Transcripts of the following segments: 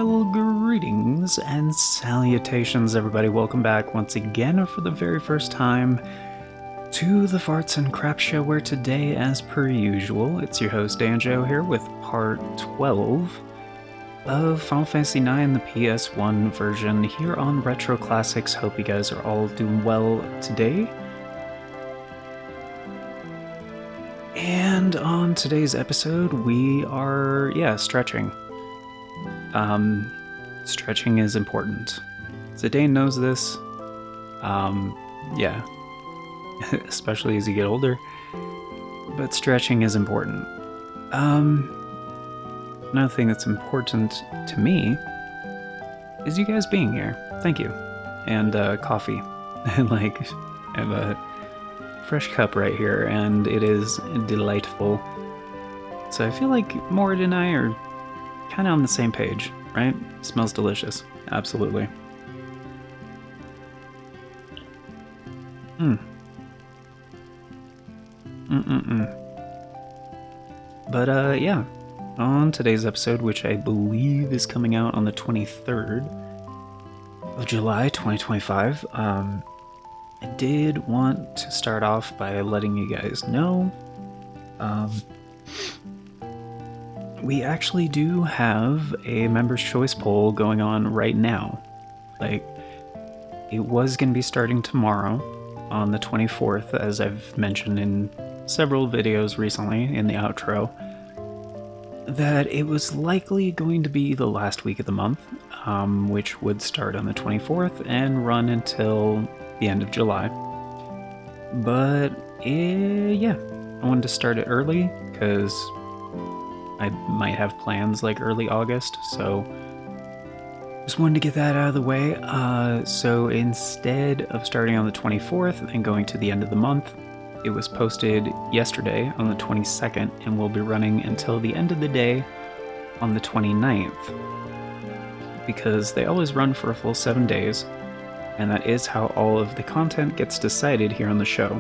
Well, greetings and salutations, everybody. Welcome back once again for the very first time to the Farts and Crap Show, where today, as per usual, it's your host Danjo here with part 12 of Final Fantasy IX, the PS1 version, here on Retro Classics. Hope you guys are all doing well today. And on today's episode, we are, stretching. Stretching is important. Zidane knows this. Especially as you get older. But stretching is important. Another thing that's important to me is you guys being here. Thank you. And, coffee. And, I have a fresh cup right here, and it is delightful. So I feel like Mord and I are kind of on the same page, right? Smells delicious. Absolutely. But, on today's episode, which I believe is coming out on the 23rd of July, 2025, I did want to start off by letting you guys know, we actually do have a Members' Choice poll going on right now. It was going to be starting tomorrow on the 24th, as I've mentioned in several videos recently in the outro, that it was likely going to be the last week of the month, which would start on the 24th and run until the end of July. But, I wanted to start it early, because I might have plans early August, so just wanted to get that out of the way. So instead of starting on the 24th and going to the end of the month, it was posted yesterday on the 22nd and will be running until the end of the day on the 29th, because they always run for a full 7 days, and that is how all of the content gets decided here on the show.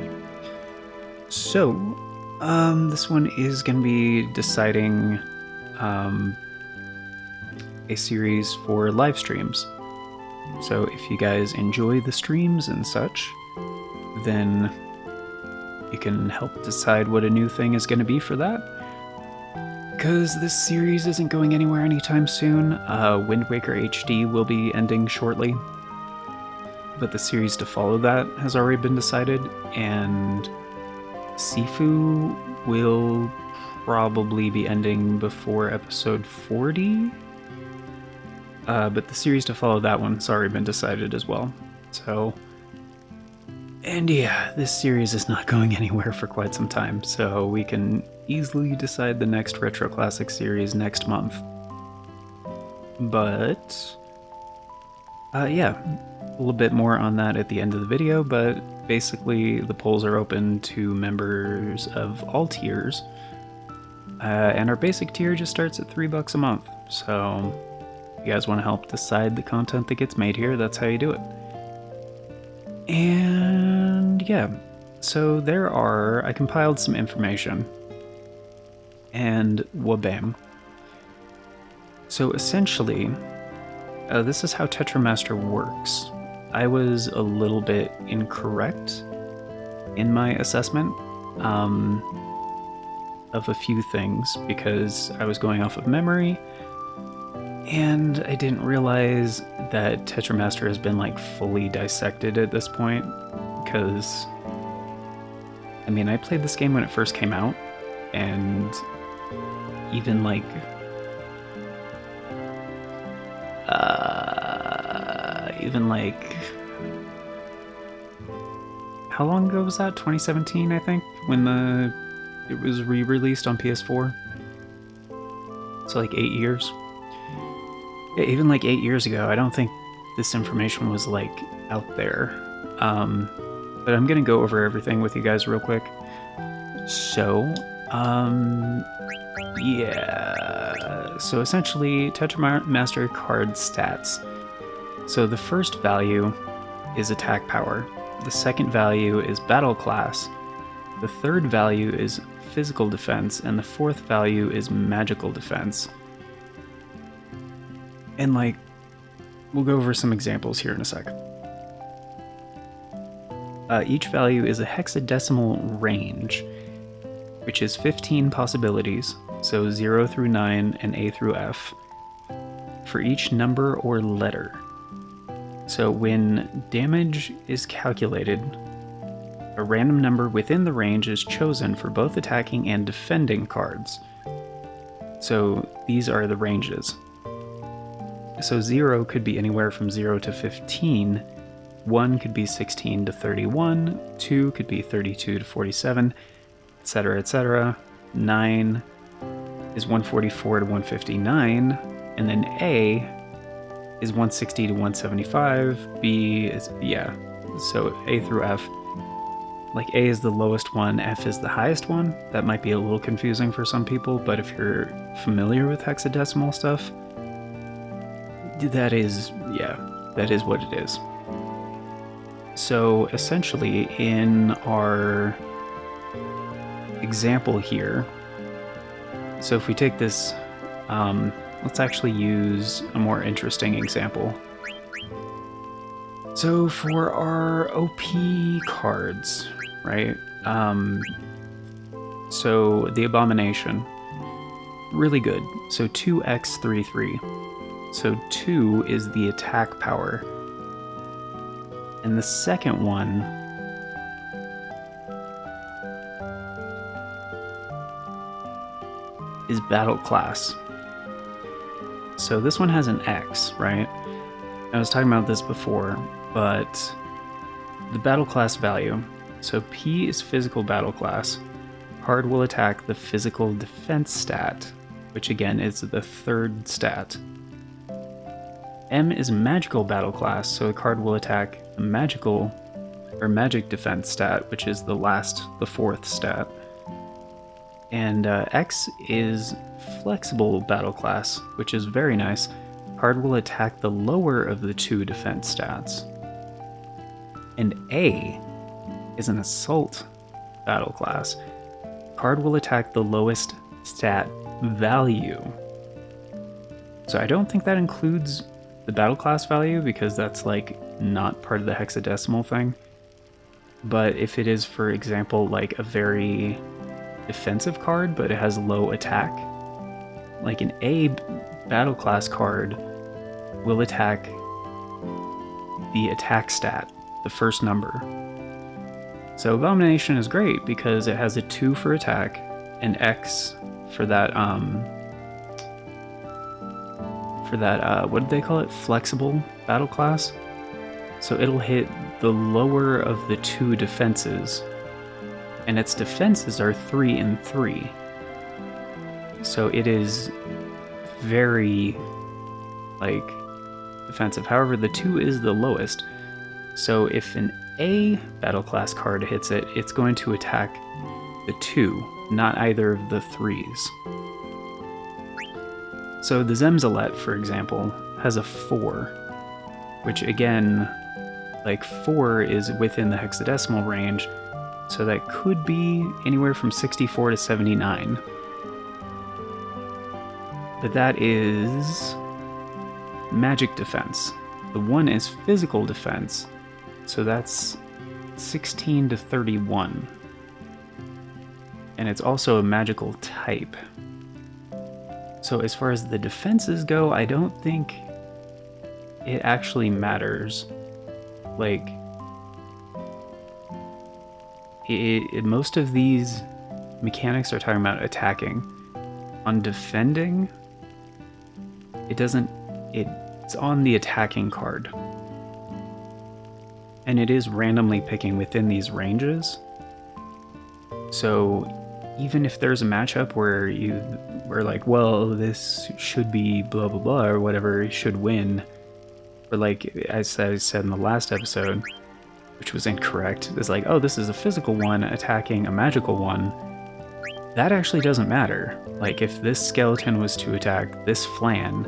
So, this one is going to be deciding a series for live streams. So if you guys enjoy the streams and such, then you can help decide what a new thing is going to be for that. Because this series isn't going anywhere anytime soon. Wind Waker HD will be ending shortly, but the series to follow that has already been decided, and Sifu will probably be ending before episode 40, but the series to follow that one's already been decided as well. So, and yeah, this series is not going anywhere for quite some time, so we can easily decide the next Retro Classic series next month. But, a little bit more on that at the end of the video, but basically the polls are open to members of all tiers, and our basic tier just starts at $3 a month. So if you guys want to help decide the content that gets made here, that's how you do it. And so I compiled some information, and wabam. So essentially, this is how Tetramaster works. I was a little bit incorrect in my assessment of a few things, because I was going off of memory, and I didn't realize that Tetramaster has been fully dissected at this point, because I played this game when it first came out, and even how long ago was that? 2017, I think, when it was re-released on PS4. So 8 years. Yeah, even 8 years ago, I don't think this information was out there. But I'm gonna go over everything with you guys real quick. So, so essentially, Tetramaster card stats. So the first value is attack power. The second value is battle class. The third value is physical defense, and the fourth value is magical defense. And like, we'll go over some examples here in a sec. Each value is a hexadecimal range, which is 15 possibilities, so 0 through 9 and A through F, for each number or letter. So when damage is calculated, a random number within the range is chosen for both attacking and defending cards. So these are the ranges. So 0 could be anywhere from 0 to 15, 1 could be 16 to 31, 2 could be 32 to 47, etc., etc. 9 is 144 to 159, and then A is 160 to 175, B is, yeah, so A through F. Like A is the lowest one, F is the highest one. That might be a little confusing for some people, but if you're familiar with hexadecimal stuff, that is what it is. So essentially, in our example here, so if we take this, let's actually use a more interesting example. So for our OP cards, right? So the Abomination, really good. So 2x33. So 2 is the attack power. And the second one is battle class. So this one has an X, right? I was talking about this before, but the battle class value. So P is physical battle class. Card will attack the physical defense stat, which again is the third stat. M is magical battle class, so the card will attack the magical or magic defense stat, which is the fourth stat. And X is flexible battle class, which is very nice. Card will attack the lower of the two defense stats. And A is an assault battle class. Card will attack the lowest stat value. So I don't think that includes the battle class value because that's like not part of the hexadecimal thing. But if it is, for example, like a very defensive card but it has low attack, like an A battle class card will attack the attack stat, the first number. So Abomination is great because it has a 2 for attack, and X for that what did they call it? Flexible battle class. So it'll hit the lower of the two defenses, and its defenses are 3 and 3. So it is very like defensive. However, the 2 is the lowest. So if an A battle class card hits it, it's going to attack the 2, not either of the 3s. So the Zemzalet, for example, has a 4, which again, like 4 is within the hexadecimal range, so that could be anywhere from 64 to 79. But that is magic defense. The 1 is physical defense, so that's 16 to 31. And it's also a magical type. So as far as the defenses go, I don't think it actually matters. Like, most of these mechanics are talking about attacking. On defending, it's on the attacking card. And it is randomly picking within these ranges. So even if there's a matchup where we're like, well, this should be blah blah blah or whatever, should win, or like as I said in the last episode, which was incorrect, it's like, oh, this is a physical one attacking a magical one. That actually doesn't matter. Like if this skeleton was to attack this flan,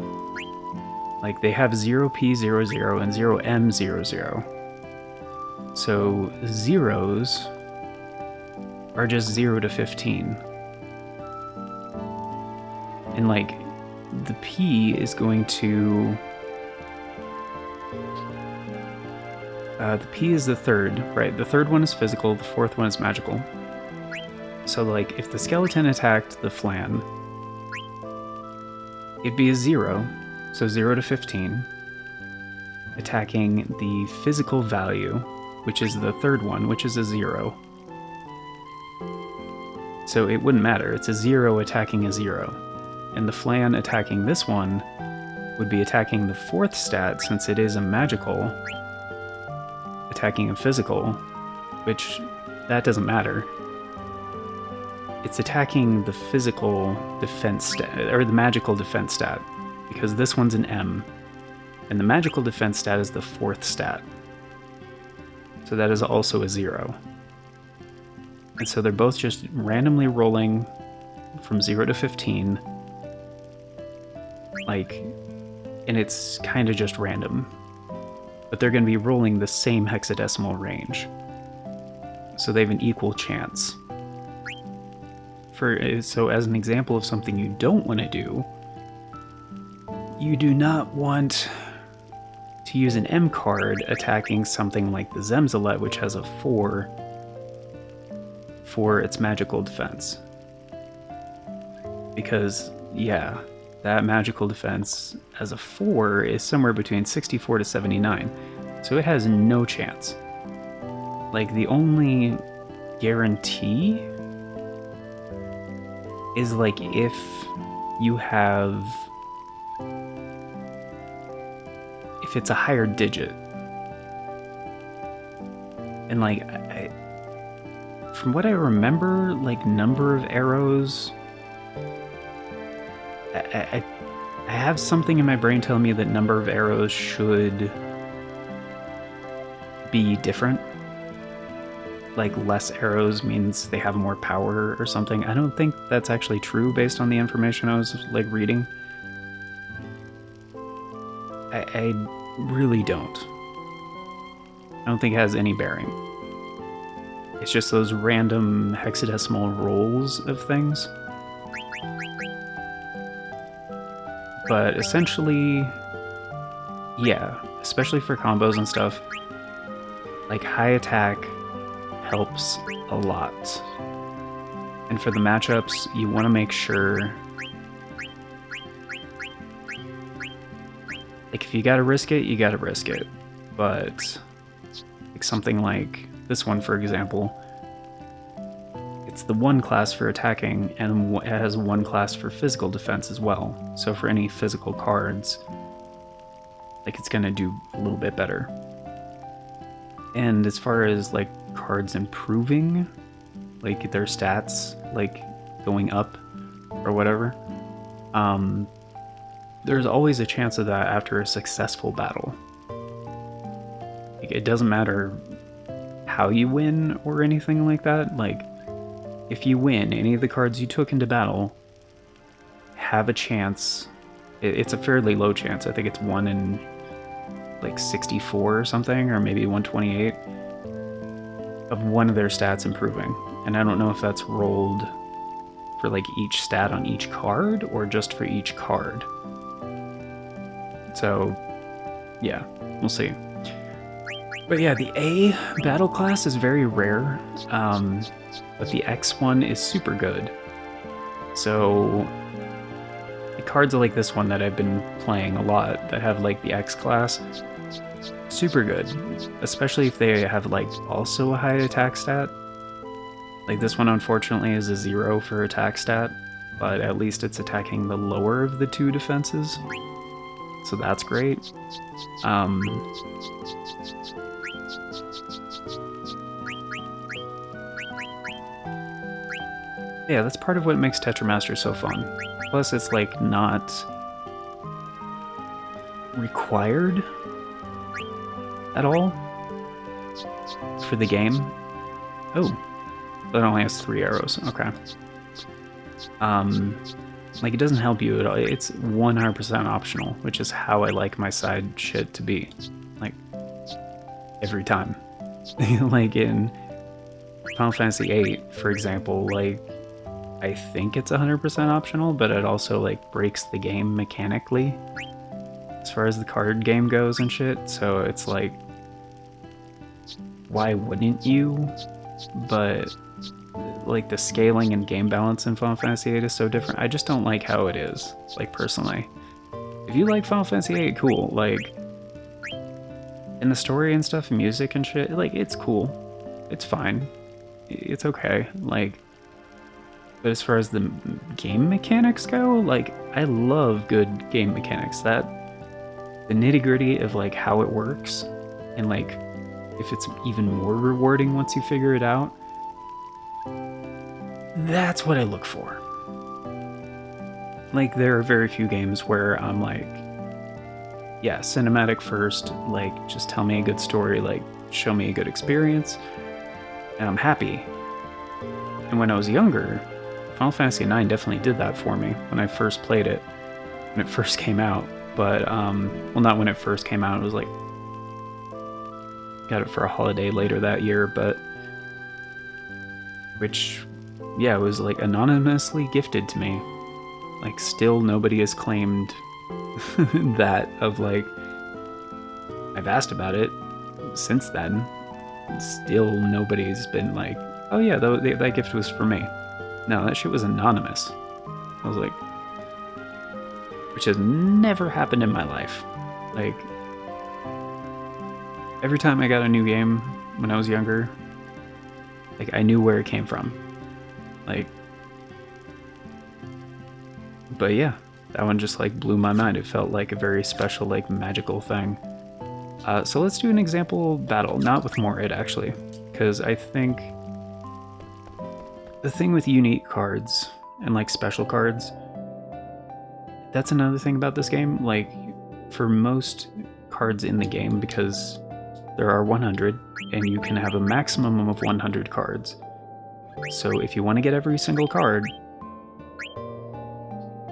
like they have 0p00 and 0m00. So zeros are just 0 to 15. And like the P is going to... the P is the third, right? The third one is physical, the fourth one is magical. So, like, if the skeleton attacked the flan, it'd be a 0, so 0 to 15, attacking the physical value, which is the third one, which is a 0. So it wouldn't matter, it's a 0 attacking a 0. And the flan attacking this one would be attacking the fourth stat, since it is a magical, attacking a physical, which that doesn't matter. It's attacking the physical defense stat, or the magical defense stat, because this one's an M, and the magical defense stat is the fourth stat. So that is also a 0. And so they're both just randomly rolling from 0 to 15, like, and it's kind of just random. But they're going to be rolling the same hexadecimal range. So they have an equal chance. So as an example of something you don't want to do, you do not want to use an M card attacking something like the Zemzalet, which has a 4 for its magical defense. Because, yeah, that magical defense as a 4 is somewhere between 64 to 79. So it has no chance. Like, the only guarantee is, like, if you have... if it's a higher digit. And, like, from what I remember, like, number of arrows... I have something in my brain telling me that number of arrows should be different. Like, less arrows means they have more power or something. I don't think that's actually true based on the information I was, like, reading. I really don't. I don't think it has any bearing. It's just those random hexadecimal rolls of things. But essentially, yeah, especially for combos and stuff, like, high attack helps a lot. And for the matchups, you want to make sure, like, if you gotta risk it, you gotta risk it. But, like, something like this one, for example, it's the 1 class for attacking, and it has 1 class for physical defense as well. So for any physical cards, like, it's gonna do a little bit better. And as far as, like, cards improving, like, their stats, like, going up or whatever, there's always a chance of that after a successful battle. Like, it doesn't matter how you win or anything like that. Like, if you win, any of the cards you took into battle have a chance. It's a fairly low chance. I think it's 1 in, like, 64 or something, or maybe 128, of one of their stats improving. And I don't know if that's rolled for, like, each stat on each card or just for each card. So, yeah, we'll see. But yeah, the A battle class is very rare, but the X one is super good. So, the cards like this one that I've been playing a lot that have, like, the X class, super good. Especially if they have, like, also a high attack stat. Like, this one, unfortunately, is a 0 for attack stat, but at least it's attacking the lower of the 2 defenses. So that's great. Yeah, that's part of what makes Tetramaster so fun. Plus, it's, like, not required at all for the game. Oh, that only has 3 arrows. Okay. Like, it doesn't help you at all. It's 100% optional, which is how I like my side shit to be. Like, every time. Like, in Final Fantasy VIII, for example, like, I think it's 100% optional, but it also like breaks the game mechanically as far as the card game goes and shit. So it's like, why wouldn't you? But like the scaling and game balance in Final Fantasy VIII is so different. I just don't like how it is, like personally. If you like Final Fantasy VIII, cool. Like, in the story and stuff, music and shit, like, it's cool. It's fine. It's okay. Like, but as far as the game mechanics go, like, I love good game mechanics. That, the nitty gritty of, like, how it works, and, like, if it's even more rewarding once you figure it out, that's what I look for. Like, there are very few games where I'm like, yeah, cinematic first, like, just tell me a good story, like, show me a good experience, and I'm happy. And when I was younger, Final Fantasy IX definitely did that for me when I first played it, when it first came out. But, well, not when it first came out, it was like, got it for a holiday later that year, but, which, yeah, it was like anonymously gifted to me. Like, still nobody has claimed that of like, I've asked about it since then. Still nobody's been like, oh yeah, that gift was for me. No, that shit was anonymous. I was like, which has never happened in my life. Like, every time I got a new game when I was younger, like, I knew where it came from. Like, but yeah, that one just like blew my mind. It felt like a very special, like, magical thing. So let's do an example battle, not with Morid actually, because I think the thing with unique cards and like special cards, that's another thing about this game. Like, for most cards in the game, because there are 100 and you can have a maximum of 100 cards. So if you want to get every single card,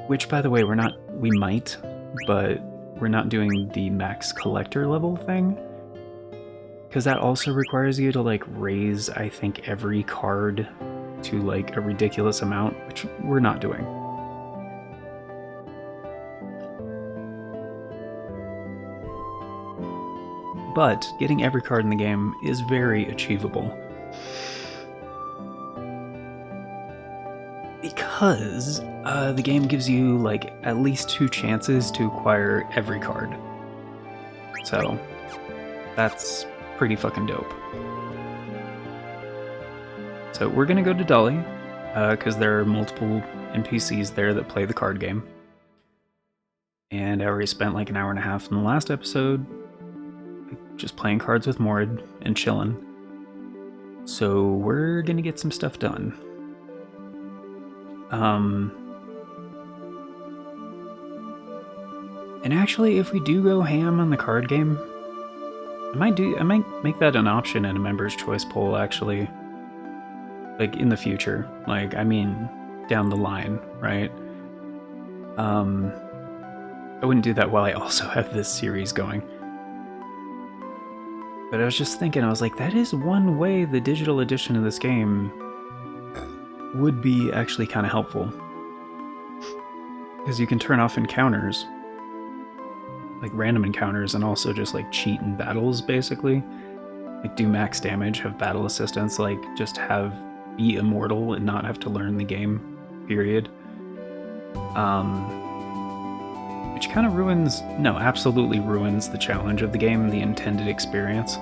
which by the way, we might, but we're not doing the max collector level thing, because that also requires you to like raise, I think, every card to like a ridiculous amount, which we're not doing. But getting every card in the game is very achievable. Because the game gives you like at least 2 chances to acquire every card. So that's pretty fucking dope. So we're gonna go to Dali, because there are multiple NPCs there that play the card game. And I already spent like an hour and a half in the last episode just playing cards with Morid and chilling. So we're gonna get some stuff done. And actually, if we do go ham on the card game, I might make that an option in a member's choice poll, actually. Like, in the future. Like, I mean, down the line, right? I wouldn't do that while I also have this series going. But I was just thinking, I was like, that is one way the digital edition of this game would be actually kind of helpful. Because you can turn off encounters, like random encounters, and also just like cheat in battles, basically. Like, do max damage, have battle assistance, like just be immortal and not have to learn the game, period. Which kind of absolutely ruins the challenge of the game, the intended experience.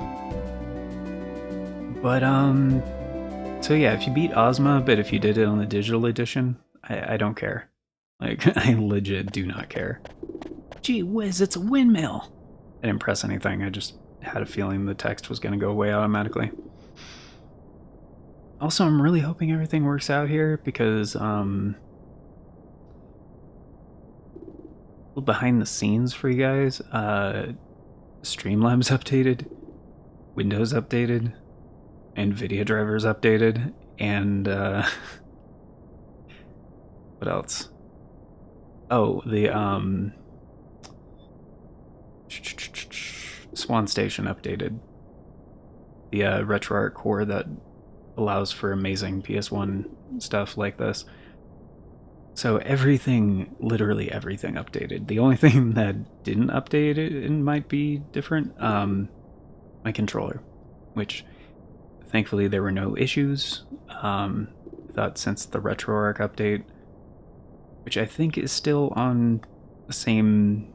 But, so yeah, if you beat Ozma, but if you did it on the digital edition, I don't care. Like, I legit do not care. Gee whiz, it's a windmill! I didn't press anything, I just had a feeling the text was going to go away automatically. Also, I'm really hoping everything works out here, because, behind the scenes for you guys, Streamlabs updated, Windows updated, NVIDIA drivers updated, and what else? Oh, the Swanstation updated. The RetroArt core that allows for amazing PS1 stuff like this. So everything, literally everything updated. The only thing that didn't update it and might be different, my controller, which thankfully there were no issues. I thought since the RetroArch update, which I think is still on the same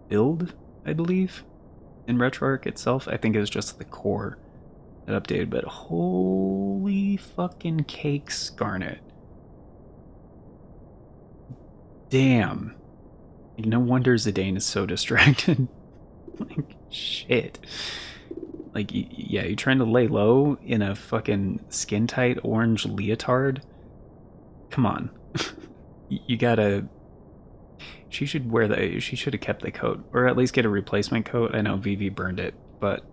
build, I believe, in RetroArch itself. I think it was just the core that updated, but holy fucking cakes, Garnet. Damn. Like, no wonder Zidane is so distracted. Like, shit. Like, yeah, you're trying to lay low in a fucking skin-tight orange leotard? Come on. You gotta... She should wear the... She should have kept the coat. Or at least get a replacement coat. I know Vivi burned it, but...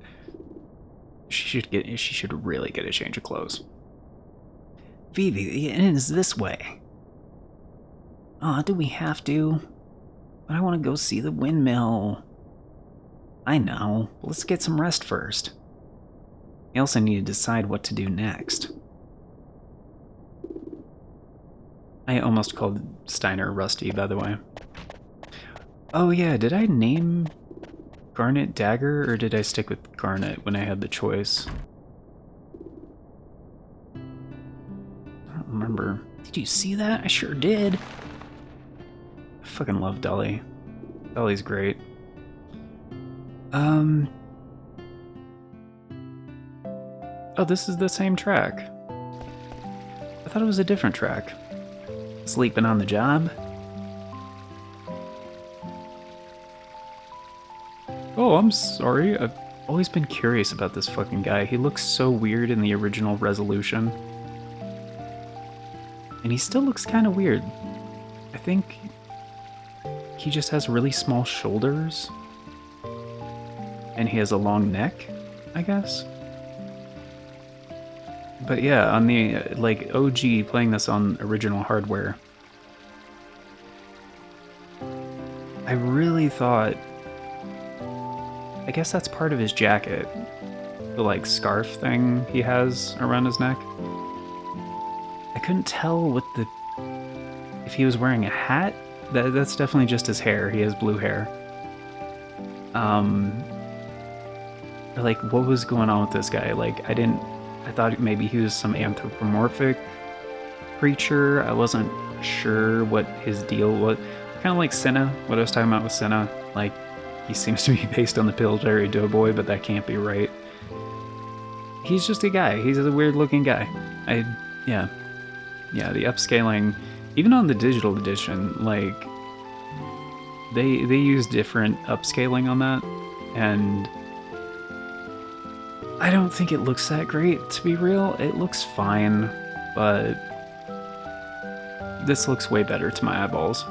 She should really get a change of clothes. Vivi, the inn is this way. Aw, do we have to? But I want to go see the windmill. I know, but let's get some rest first. We also need to decide what to do next. I almost called Steiner Rusty, by the way. Oh yeah, did I name Garnet Dagger, or did I stick with Garnet when I had the choice? I don't remember. Did you see that? I sure did. I fucking love Dali. Dali's great. Oh, this is the same track. I thought it was a different track. Sleeping on the job? Oh, I'm sorry. I've always been curious about this fucking guy. He looks so weird in the original Resolution. And he still looks kind of weird. I think he just has really small shoulders. And he has a long neck, I guess. But yeah, on the, like, OG, playing this on original hardware, I really thought... I guess that's part of his jacket. The, like, scarf thing he has around his neck. I couldn't tell what the... if he was wearing a hat? That's definitely just his hair. He has blue hair. Or, like, what was going on with this guy? Like, I thought maybe he was some anthropomorphic creature. I wasn't sure what his deal was. Kind of like Senna, what I was talking about with Senna. Like, he seems to be based on the Pillsbury Doughboy, but that can't be right. He's just a guy. He's a weird-looking guy. Yeah, the upscaling, even on the digital edition, like, they use different upscaling on that, and I don't think it looks that great, to be real. It looks fine, but this looks way better to my eyeballs.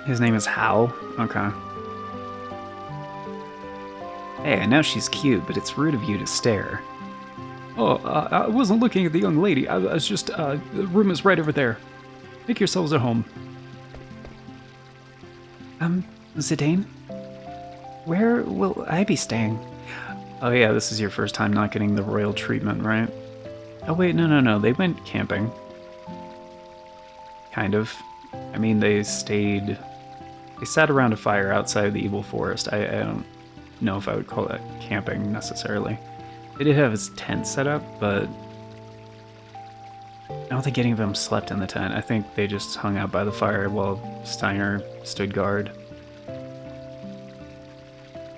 His name is Hal? Okay. Hey, I know she's cute, but it's rude of you to stare. Oh, I wasn't looking at the young lady. I was just, the room is right over there. Make yourselves at home. Zidane? Where will I be staying? Oh yeah, this is your first time not getting the royal treatment, right? Oh wait, no, they went camping. Kind of. I mean, they sat around a fire outside of the evil forest. I don't know if I would call that camping, necessarily. They did have his tent set up, but I don't think any of them slept in the tent. I think they just hung out by the fire while Steiner stood guard.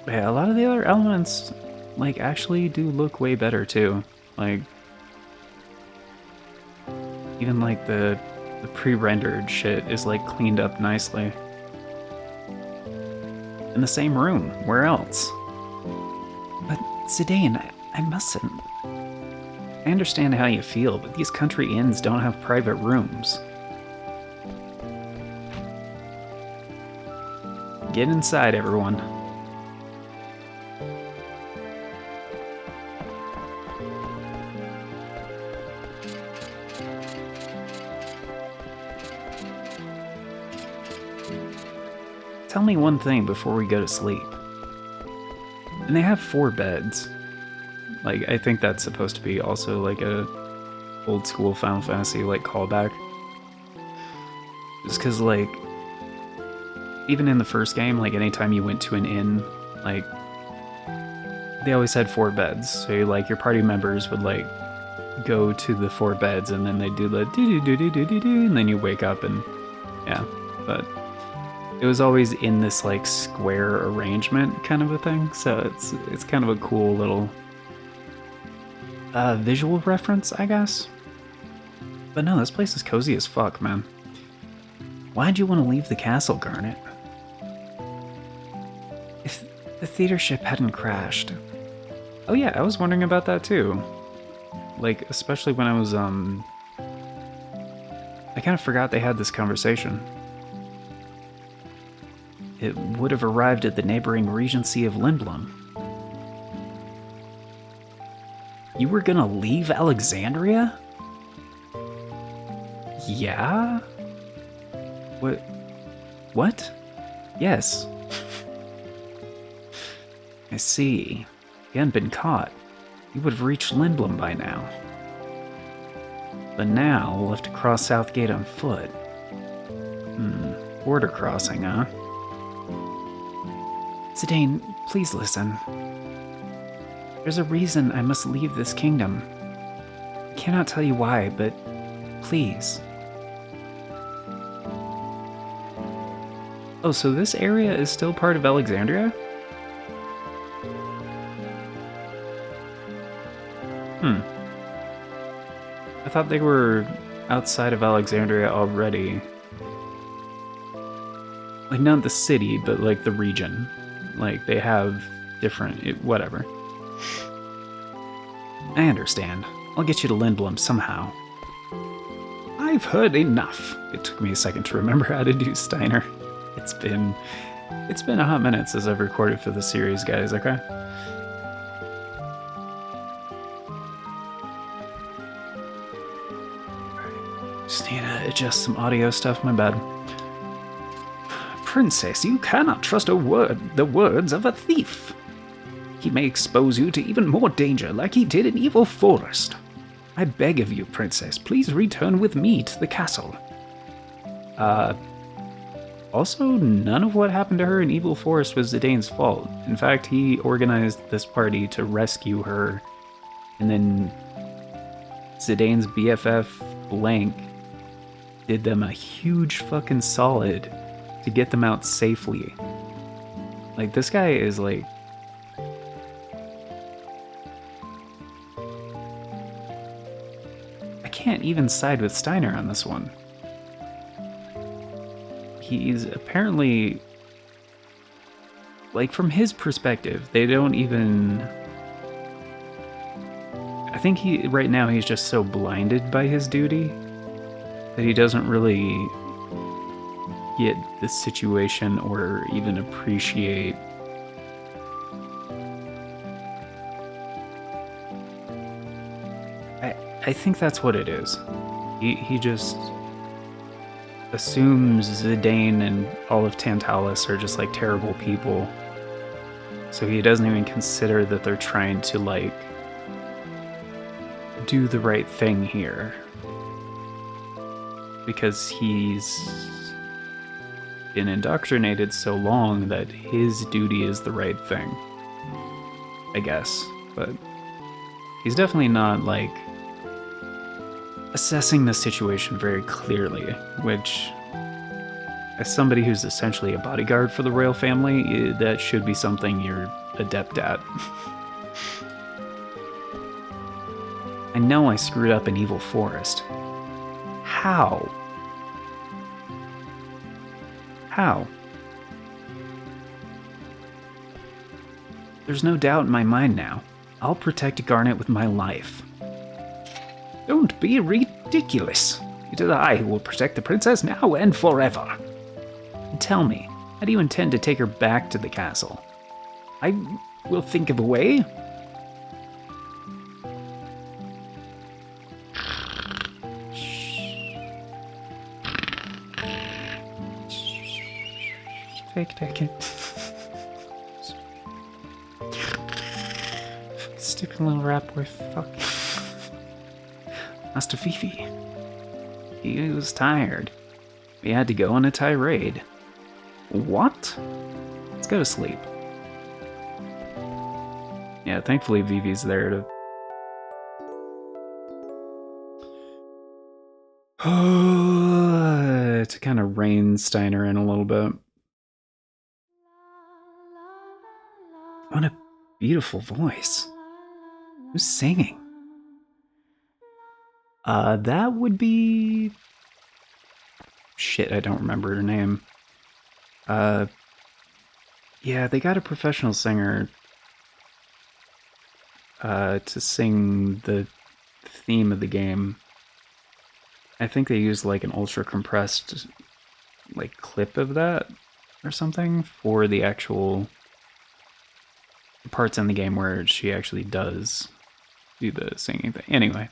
But yeah, a lot of the other elements, like, actually do look way better, too. Like, even, like, the pre-rendered shit is, like, cleaned up nicely. In the same room. Where else? But, Zidane, I mustn't. I understand how you feel, but these country inns don't have private rooms. Get inside, everyone. Tell me one thing before we go to sleep. And they have 4 beds. Like, I think that's supposed to be also like a old school Final Fantasy like callback. Just because like even in the first game, like anytime you went to an inn, like they always had 4 beds. So like your party members would like go to the 4 beds and then they do the do do do do do do, and then you wake up and yeah. But it was always in this like square arrangement kind of a thing. So it's kind of a cool little visual reference, I guess. But no, this place is cozy as fuck, man. Why'd you want to leave the castle, Garnet? If the theater ship hadn't crashed. Oh yeah, I was wondering about that too. Like, especially when I was, I kind of forgot they had this conversation. It would have arrived at the neighboring Regency of Lindblom. You were gonna leave Alexandria? Yeah? What? Yes. I see. You hadn't been caught. You would have reached Lindblom by now. But now, we'll have to cross Southgate on foot. Border crossing, huh? Zidane, please listen. There's a reason I must leave this kingdom. I cannot tell you why, but please. Oh, so this area is still part of Alexandria? I thought they were outside of Alexandria already. Like, not the city, but like the region. Like, they have different... whatever. I understand. I'll get you to Lindblom somehow. I've heard enough. It took me a second to remember how to do Steiner. It's been a hot minute since I've recorded for the series, guys, okay? Just need to adjust some audio stuff, my bad. Princess, you cannot trust the words of a thief. He may expose you to even more danger like he did in Evil Forest. I beg of you, Princess, please return with me to the castle. Also, none of what happened to her in Evil Forest was Zidane's fault. In fact, he organized this party to rescue her, and then Zidane's BFF, Blank, did them a huge fucking solid to get them out safely. Like, this guy is like... I can't even side with Steiner on this one. He's apparently... Like, from his perspective, they don't even... I think right now he's just so blinded by his duty that he doesn't really get the situation or even appreciate I think that's what it is. He just assumes Zidane and all of Tantalus are just like terrible people. So he doesn't even consider that they're trying to like do the right thing here. Because he's been indoctrinated so long that his duty is the right thing. I guess. But he's definitely not like assessing the situation very clearly, which, as somebody who's essentially a bodyguard for the royal family, that should be something you're adept at. I know I screwed up in Evil Forest. How? How? There's no doubt in my mind now. I'll protect Garnet with my life. Don't be ridiculous. It is I who will protect the princess now and forever. Tell me, how do you intend to take her back to the castle? I will think of a way. Fake naked. Stupid little rap boy, fuck. Master Fifi. He was tired. We had to go on a tirade. What? Let's go to sleep. Yeah, thankfully Vivi's there to... to kind of rein Steiner in a little bit. What a beautiful voice. Who's singing? That would be... Shit, I don't remember her name. Yeah, they got a professional singer to sing the theme of the game. I think they used like an ultra compressed like clip of that or something for the actual parts in the game where she actually does do the singing thing. Anyway,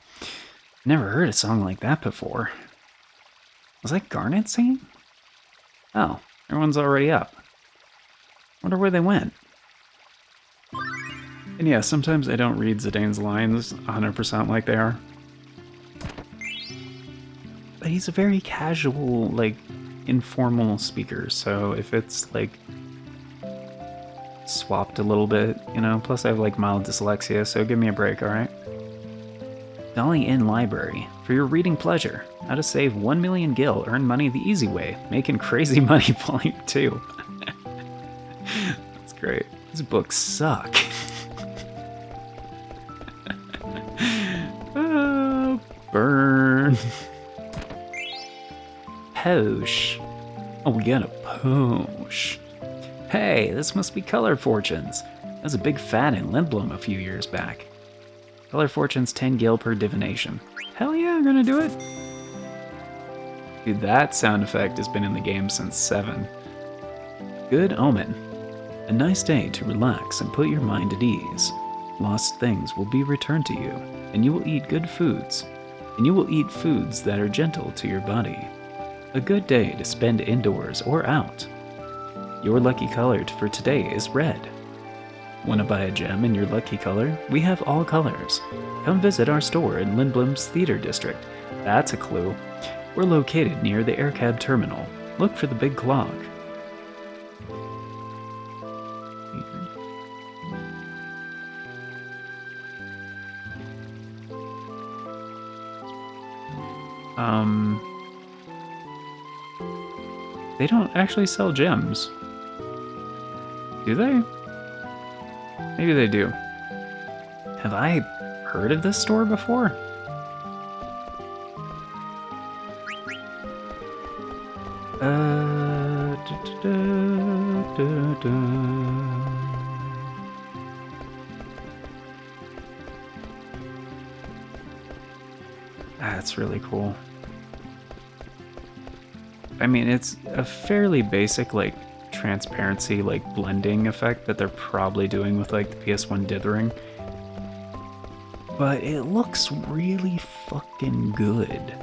never heard a song like that before. Was that Garnet singing? Oh, everyone's already up. Wonder where they went. And yeah, sometimes I don't read Zidane's lines 100% like they are. But he's a very casual, like, informal speaker, so if it's, like, swapped a little bit, you know, plus I have, like, mild dyslexia, so give me a break, alright? Dali in Library. For your reading pleasure. How to save 1 million gil, earn money the easy way. Making crazy money volume 2. That's great. These books suck. Burn. Posh. Oh, we got a Posh. Hey, this must be Color Fortunes. That was a big fad in Lindblom a few years back. Color Fortunes 10 gil per divination. Hell yeah, I'm gonna do it. Dude, that sound effect has been in the game since 7. Good Omen. A nice day to relax and put your mind at ease. Lost things will be returned to you, and you will eat good foods. And you will eat foods that are gentle to your body. A good day to spend indoors or out. Your lucky color for today is red. Want to buy a gem in your lucky color? We have all colors. Come visit our store in Lindblom's Theater District. That's a clue. We're located near the AirCab terminal. Look for the big clock. They don't actually sell gems. Do they? Maybe they do. Have I heard of this store before? That's really cool. I mean, it's a fairly basic, like, transparency, like, blending effect that they're probably doing with, like, the PS1 dithering. But it looks really fucking good.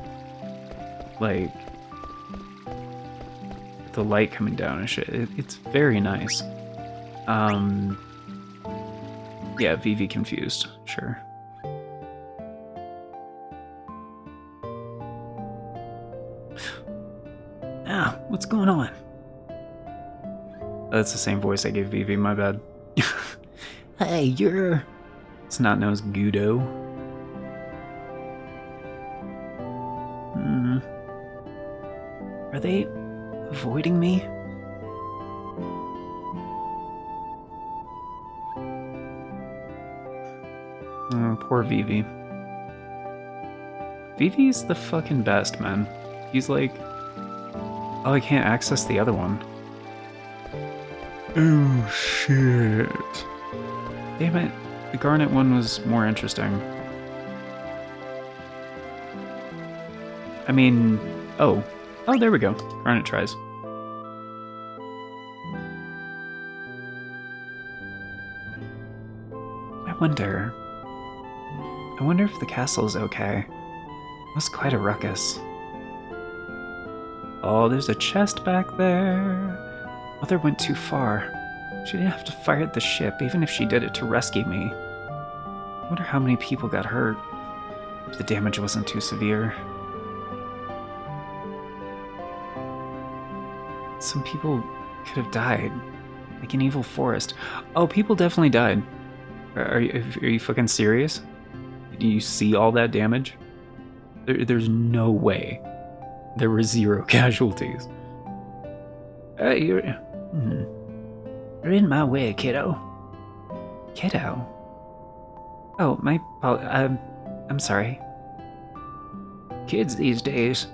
Like, the light coming down and shit. It's very nice. Yeah, Vivi confused, sure. Ah, what's going on? That's the same voice I gave Vivi, my bad. Hey, you're... Snot-nosed Gudo. Are they avoiding me? Oh, poor Vivi. Vivi's the fucking best, man. He's like... Oh, I can't access the other one. Oh, shit. Damn it. The Garnet one was more interesting. I mean... Oh. Oh, there we go. Garnet tries. I wonder if the castle is okay. It was quite a ruckus. Oh, there's a chest back there. Mother went too far. She didn't have to fire at the ship, even if she did it to rescue me. I wonder how many people got hurt. If the damage wasn't too severe. Some people could have died. Like an evil forest. Oh, people definitely died. Are you fucking serious? Do you see all that damage? There's no way. There were 0 casualties. You're in my way, kiddo. Kiddo? Oh, I'm sorry. Kids these days.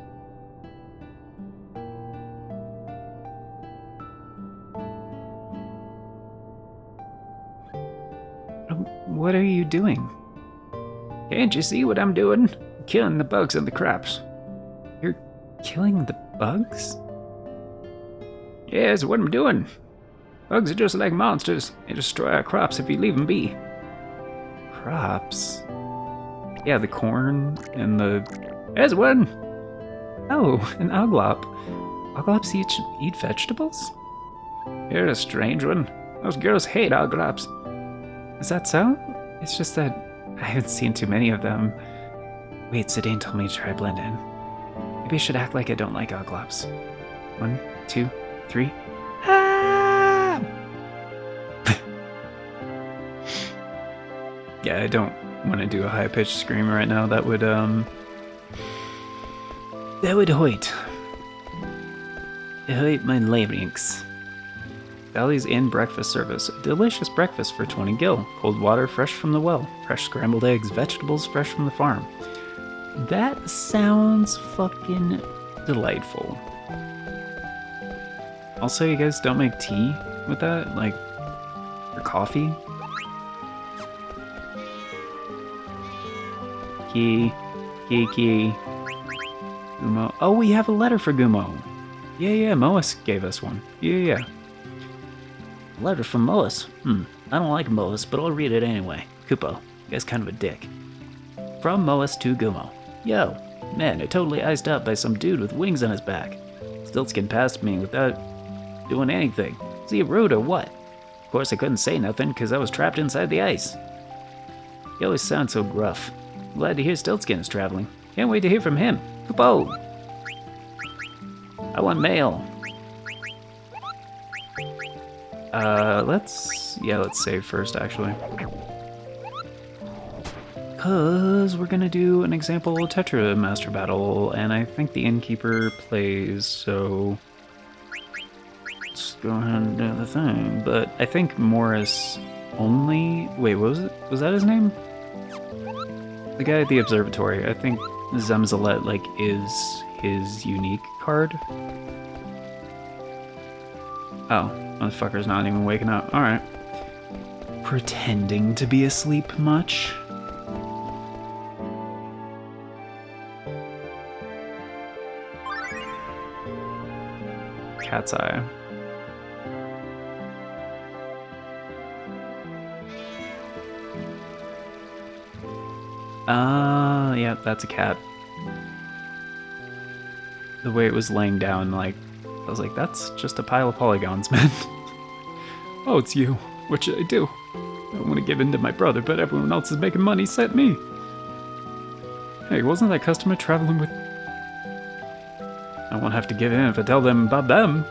What are you doing? Can't you see what I'm doing? Killing the bugs and the crops. You're killing the bugs? Yeah, that's what I'm doing. Bugs are just like monsters. They destroy our crops if you leave them be. Crops? Yeah, the corn and the... There's one! Oh, an oglop. Oglops eat vegetables? You're a strange one. Those girls hate oglops. Is that so? It's just that I haven't seen too many of them. Wait, Zidane told me to try blend in. Maybe I should act like I don't like oglops. 1, 2, 3. Ah! Yeah, I don't want to do a high-pitched scream right now. That would hurt my larynx. Dali's Inn breakfast service. A delicious breakfast for 20 gil. Cold water fresh from the well. Fresh scrambled eggs. Vegetables fresh from the farm. That sounds fucking delightful. Also, you guys don't make tea with that? Like, or coffee? Key. Gumo. Oh, we have a letter for Gumo. Yeah, Moas gave us one. Yeah. Letter from Moas. I don't like Moas, but I'll read it anyway. Kupo, you guy's kind of a dick. From Moas to Gumo. Yo, man, I totally iced up by some dude with wings on his back. Stiltskin passed me without doing anything. Is he rude or what? Of course I couldn't say nothing because I was trapped inside the ice. He always sounds so gruff. Glad to hear Stiltskin is traveling. Can't wait to hear from him. Kupo! I want mail. Let's save first, actually. Cause we're gonna do an example Tetra Master Battle, and I think the Innkeeper plays, so... Let's go ahead and do the thing. But I think Morris only... Wait, what was it? Was that his name? The guy at the observatory. I think Zemzalet, like, is his unique card. Oh, motherfucker's not even waking up. Alright. Pretending to be asleep much? Cat's eye. Yeah, that's a cat. The way it was laying down, like, I was like, that's just a pile of polygons, man. Oh, it's you. What should I do? I don't want to give in to my brother, but everyone else is making money except me. Hey, wasn't that customer traveling with... I won't have to give in if I tell them about them.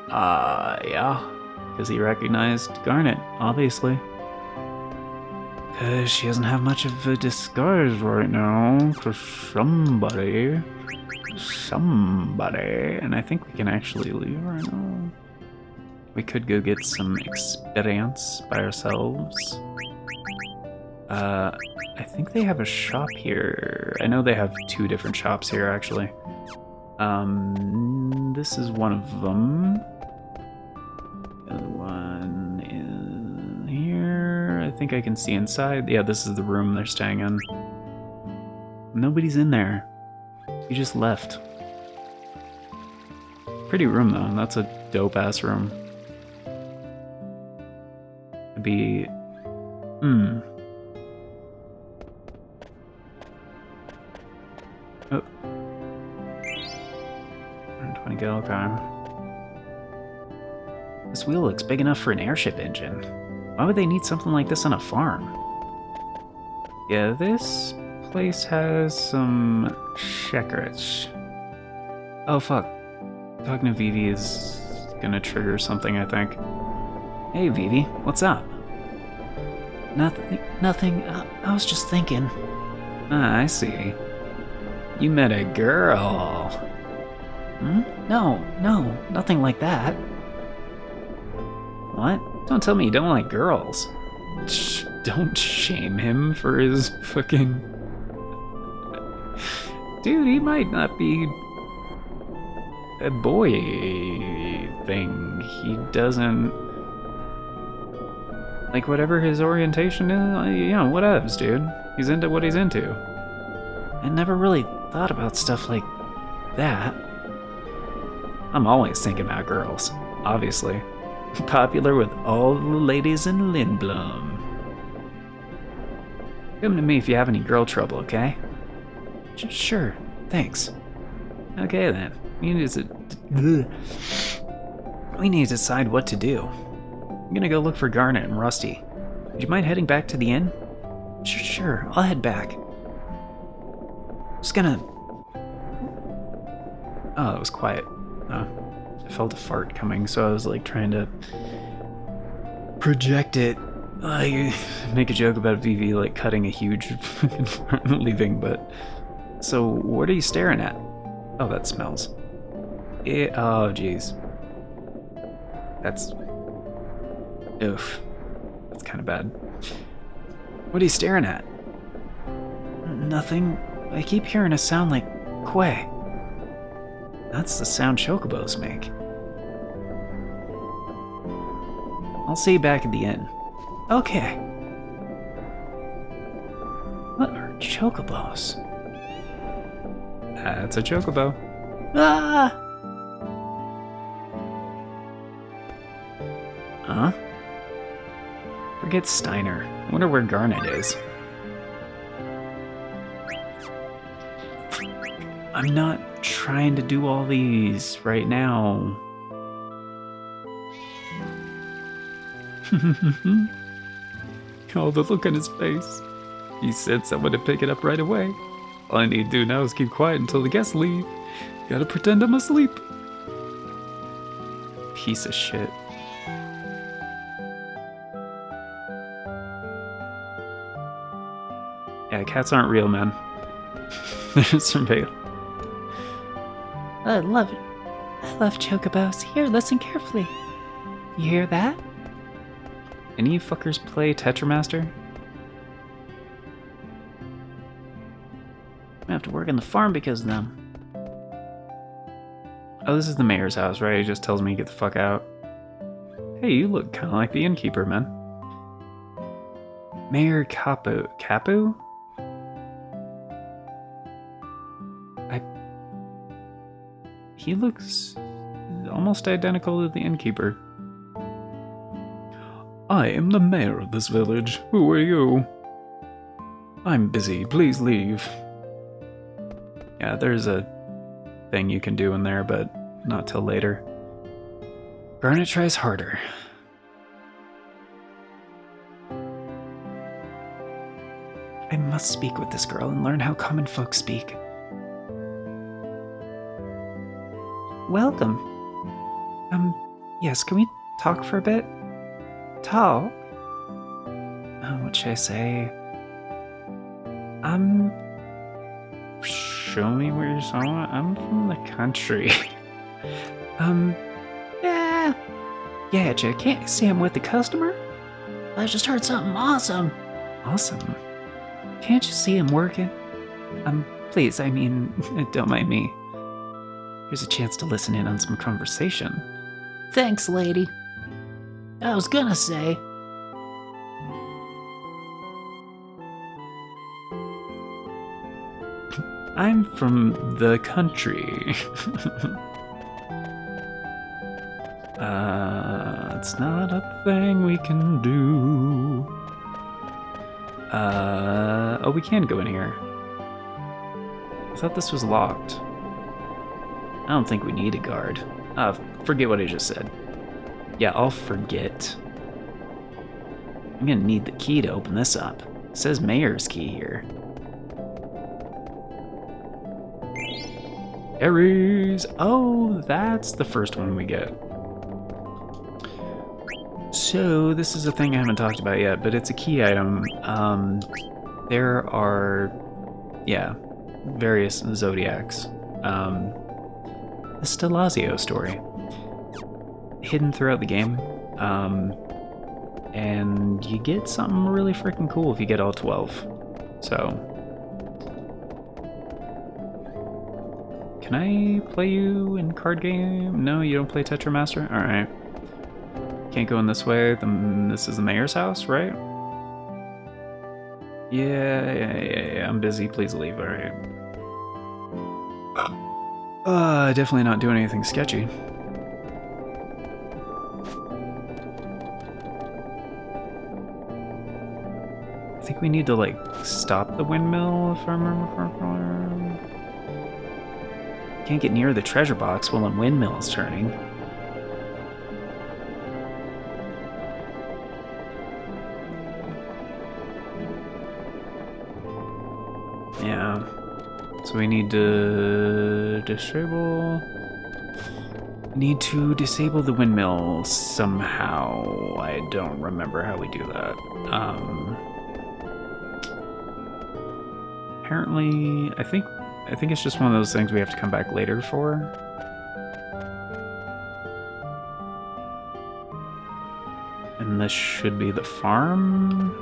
Yeah. Because he recognized Garnet, obviously. Because she doesn't have much of a disguise right now. Because somebody... And I think we can actually leave right now. We could go get some experience by ourselves. I think they have a shop here. I know they have 2 different shops here, actually. This is one of them. The other one is here. I think I can see inside. Yeah, this is the room they're staying in. Nobody's in there. You just left. Pretty room, though. That's a dope-ass room. It'd be... Oh. 120 gallon car. This wheel looks big enough for an airship engine. Why would they need something like this on a farm? Yeah, this place has some checkers. Oh fuck. Talking to Vivi is gonna trigger something, I think. Hey Vivi, what's up? Nothing. I was just thinking. Ah, I see. You met a girl. No, nothing like that. What? Don't tell me you don't like girls. Don't shame him for his fucking... Dude, he might not be a boy thing. He doesn't... Like, whatever his orientation is, you know, whatevs, dude. He's into what he's into. I never really thought about stuff like that. I'm always thinking about girls, obviously. Popular with all the ladies in Lindblom. Come to me if you have any girl trouble, okay? Sure, thanks. Okay then. We need to decide what to do. I'm gonna go look for Garnet and Rusty. Would you mind heading back to the inn? Sure, I'll head back. Just gonna... Oh, it was quiet. I felt a fart coming, so I was like trying to project it. I make a joke about Vivi like cutting a huge and leaving, but... So, what are you staring at? Oh, that smells. Oh, jeez. That's... Oof. That's kind of bad. What are you staring at? Nothing. I keep hearing a sound like quay. That's the sound chocobos make. I'll see you back at the inn. Okay. What are chocobos? That's a chocobo. Ah! Huh? Forget Steiner. I wonder where Garnet is. I'm not trying to do all these right now. Oh, the look on his face. He said someone to pick it up right away. All I need to do now is keep quiet until the guests leave. Gotta pretend I'm asleep. Piece of shit. Yeah, cats aren't real, man. They're surveilled. I love it. I love chocobos. Here, listen carefully. You hear that? Any of you fuckers play Tetramaster? I have to work on the farm because of them. Oh, this is the mayor's house, right? He just tells me to get the fuck out. Hey, you look kind of like the innkeeper, man. Mayor Capu. Capu? He looks almost identical to the innkeeper. I am the mayor of this village. Who are you? I'm busy. Please leave. Yeah, there's a thing you can do in there, but not till later. Garnet tries harder. I must speak with this girl and learn how common folk speak. Welcome. Yes, can we talk for a bit? Talk? What should I say? Show me where you're from. I'm from the country. Yeah. Yeah, Jack, can't you see I'm with the customer? I just heard something awesome. Awesome. Can't you see him working? Please, I mean, don't mind me. Here's a chance to listen in on some conversation. Thanks, lady. I was gonna say. I'm from the country. It's not a thing we can do. Oh, we can go in here. I thought this was locked. I don't think we need a guard. Forget what I just said. Yeah, I'll forget. I'm gonna need the key to open this up. It says Mayor's Key here. Aries! Oh, that's the first one we get. So, this is a thing I haven't talked about yet, but it's a key item. There are, yeah, various zodiacs. The Stelazio story. Hidden throughout the game. And you get something really freaking cool if you get all 12. So, can I play you in card game? No, you don't play Tetramaster? Alright. Can't go in this way. This is the mayor's house, right? Yeah. I'm busy. Please leave. Alright. Definitely not doing anything sketchy. I think we need to, like, stop the windmill, if I remember correctly. Can't get near the treasure box while a windmill is turning. Yeah. So we need to disable... Need to disable the windmill somehow. I don't remember how we do that. Apparently, I think it's just one of those things we have to come back later for. And this should be the farm.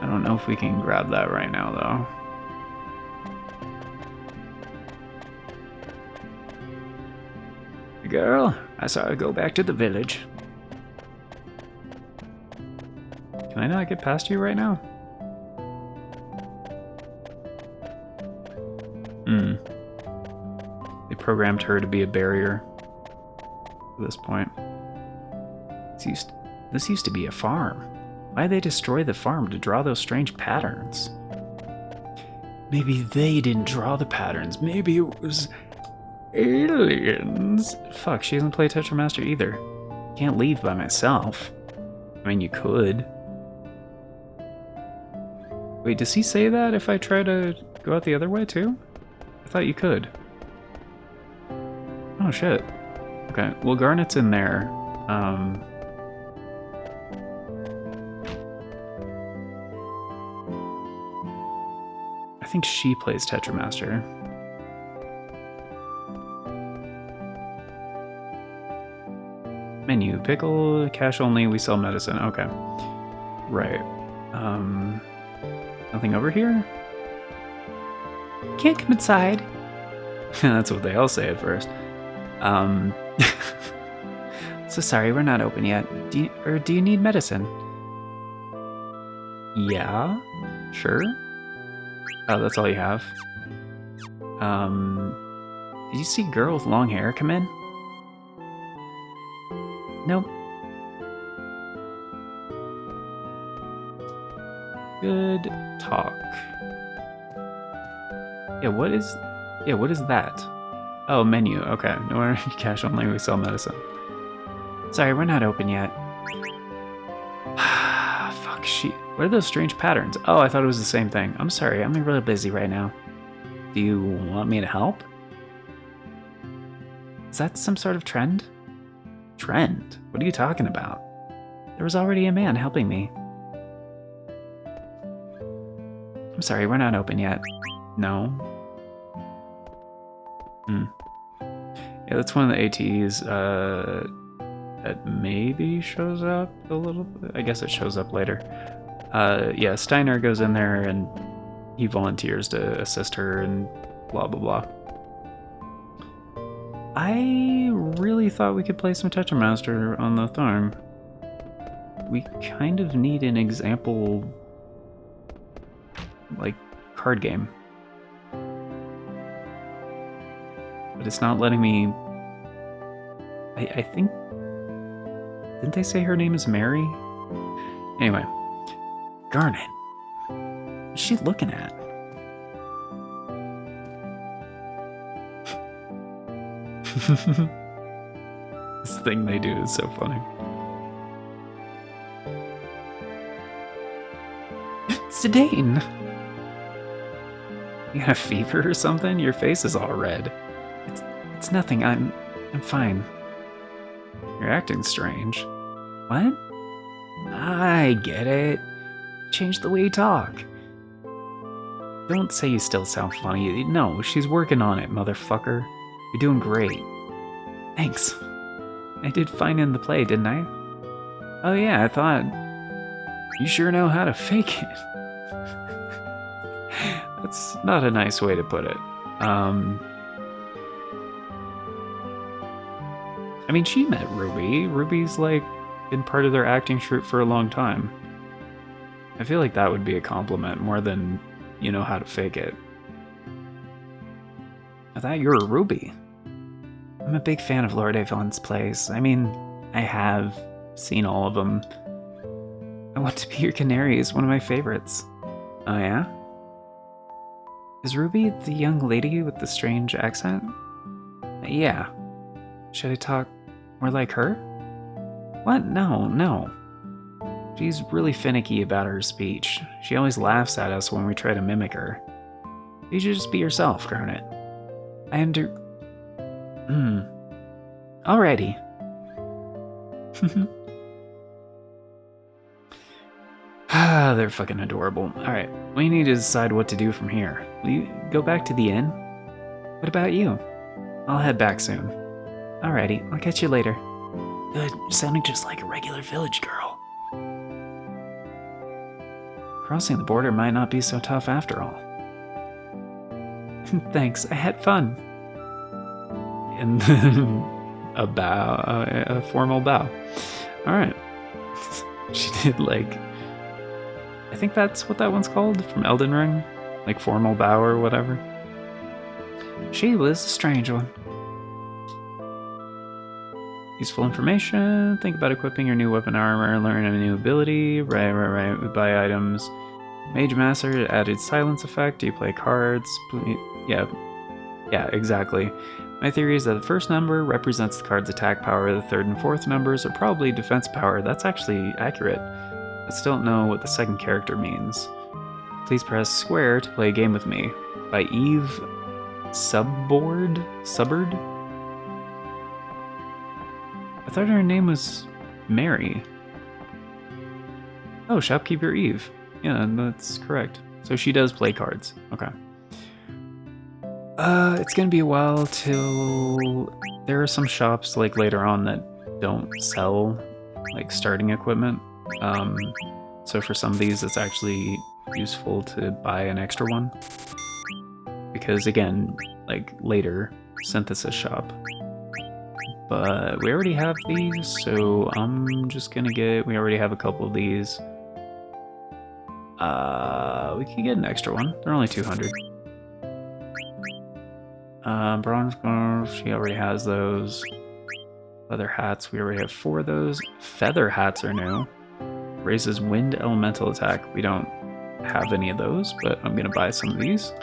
I don't know if we can grab that right now, though. Girl, I saw her go back to the village. Can I not get past you right now? They programmed her to be a barrier at this point. This used to be a farm. Why'd they destroy the farm to draw those strange patterns? Maybe they didn't draw the patterns. Maybe it was aliens. Fuck, she doesn't play Tetramaster either. Can't leave by myself. I mean, you could. Wait, does he say that if I try to go out the other way too? I thought you could. Oh shit. Okay, well Garnet's in there. I think she plays Tetramaster. Menu, pickle, cash only, we sell medicine. Okay. Right. Nothing over here? Can't come inside. That's what they all say at first. So sorry, we're not open yet. Do you need medicine? Yeah, sure. Oh, that's all you have. Did you see girl with long hair come in? Nope. Good talk. Yeah, what is that? Oh, menu. Okay. No order, cash only, we sell medicine. Sorry, we're not open yet. Fuck, shit. What are those strange patterns? Oh, I thought it was the same thing. I'm sorry, I'm really busy right now. Do you want me to help? Is that some sort of trend? Trend? What are you talking about? There was already a man helping me. I'm sorry, we're not open yet. No. Yeah, that's one of the ATs that maybe shows up a little bit. I guess it shows up later. Yeah, Steiner goes in there and he volunteers to assist her and blah blah blah. I really thought we could play some Tetramaster on the farm. We kind of need an example, like, card game. But it's not letting me... I think... Didn't they say her name is Mary? Anyway. Garnet. What's she looking at? This thing they do is so funny. Zidane! You got a fever or something? Your face is all red. It's nothing. I'm fine. You're acting strange. What? I get it. Change the way you talk. Don't say you still sound funny. No, she's working on it, motherfucker. You're doing great. Thanks. I did fine in the play, didn't I? Oh yeah, I thought... You sure know how to fake it. That's not a nice way to put it. I mean, she met Ruby. Ruby's, like, been part of their acting troupe for a long time. I feel like that would be a compliment more than you know how to fake it. I thought you were Ruby. I'm a big fan of Lord Avon's plays. I mean, I have seen all of them. I Want to Be Your Canary is one of my favorites. Oh yeah? Is Ruby the young lady with the strange accent? Yeah. Should I talk more like her? What? No. She's really finicky about her speech. She always laughs at us when we try to mimic her. You should just be yourself, Garnet. Alrighty. They're fucking adorable. Alright, we need to decide what to do from here. Will you go back to the inn? What about you? I'll head back soon. Alrighty, I'll catch you later. Good, sounding just like a regular village girl. Crossing the border might not be so tough after all. Thanks, I had fun. And then a bow, a formal bow. Alright. She did, like... I think that's what that one's called from Elden Ring. Like formal bow or whatever. She was a strange one. Useful information. Think about equipping your new weapon armor. Learn a new ability. Right. We buy items. Mage Master added silence effect. Do you play cards? Yeah, exactly. My theory is that the first number represents the card's attack power. The third and fourth numbers are probably defense power. That's actually accurate. I still don't know what the second character means. Please press square to play a game with me. By Eve Subbard? I thought her name was Mary. Oh, Shopkeeper Eve. Yeah, that's correct. So she does play cards. Okay. It's gonna be a while till there are some shops like later on that don't sell like starting equipment. So for some of these, it's actually useful to buy an extra one because again, like later synthesis shop. But we already have these, so I'm just gonna get. We already have a couple of these. We can get an extra one. They're only 200. Bronze gloves, she already has those. Leather hats, we already have 4 of those. Feather hats are new. Raises wind elemental attack. We don't have any of those, but I'm gonna buy some of these.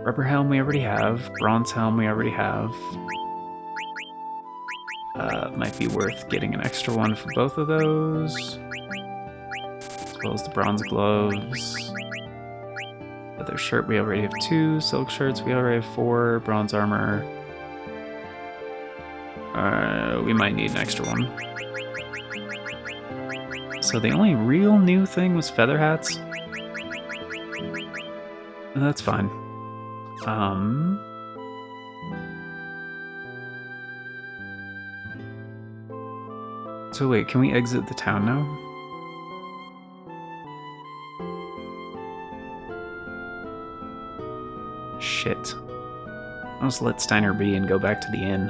Rubber helm we already have. Bronze helm we already have. Might be worth getting an extra one for both of those. As well as the bronze gloves. Leather shirt we already have 2. Silk shirts we already have 4. Bronze armor. We might need an extra one. So the only real new thing was feather hats. That's fine. So wait, can we exit the town now? Shit. I'll just let Steiner be and go back to the inn.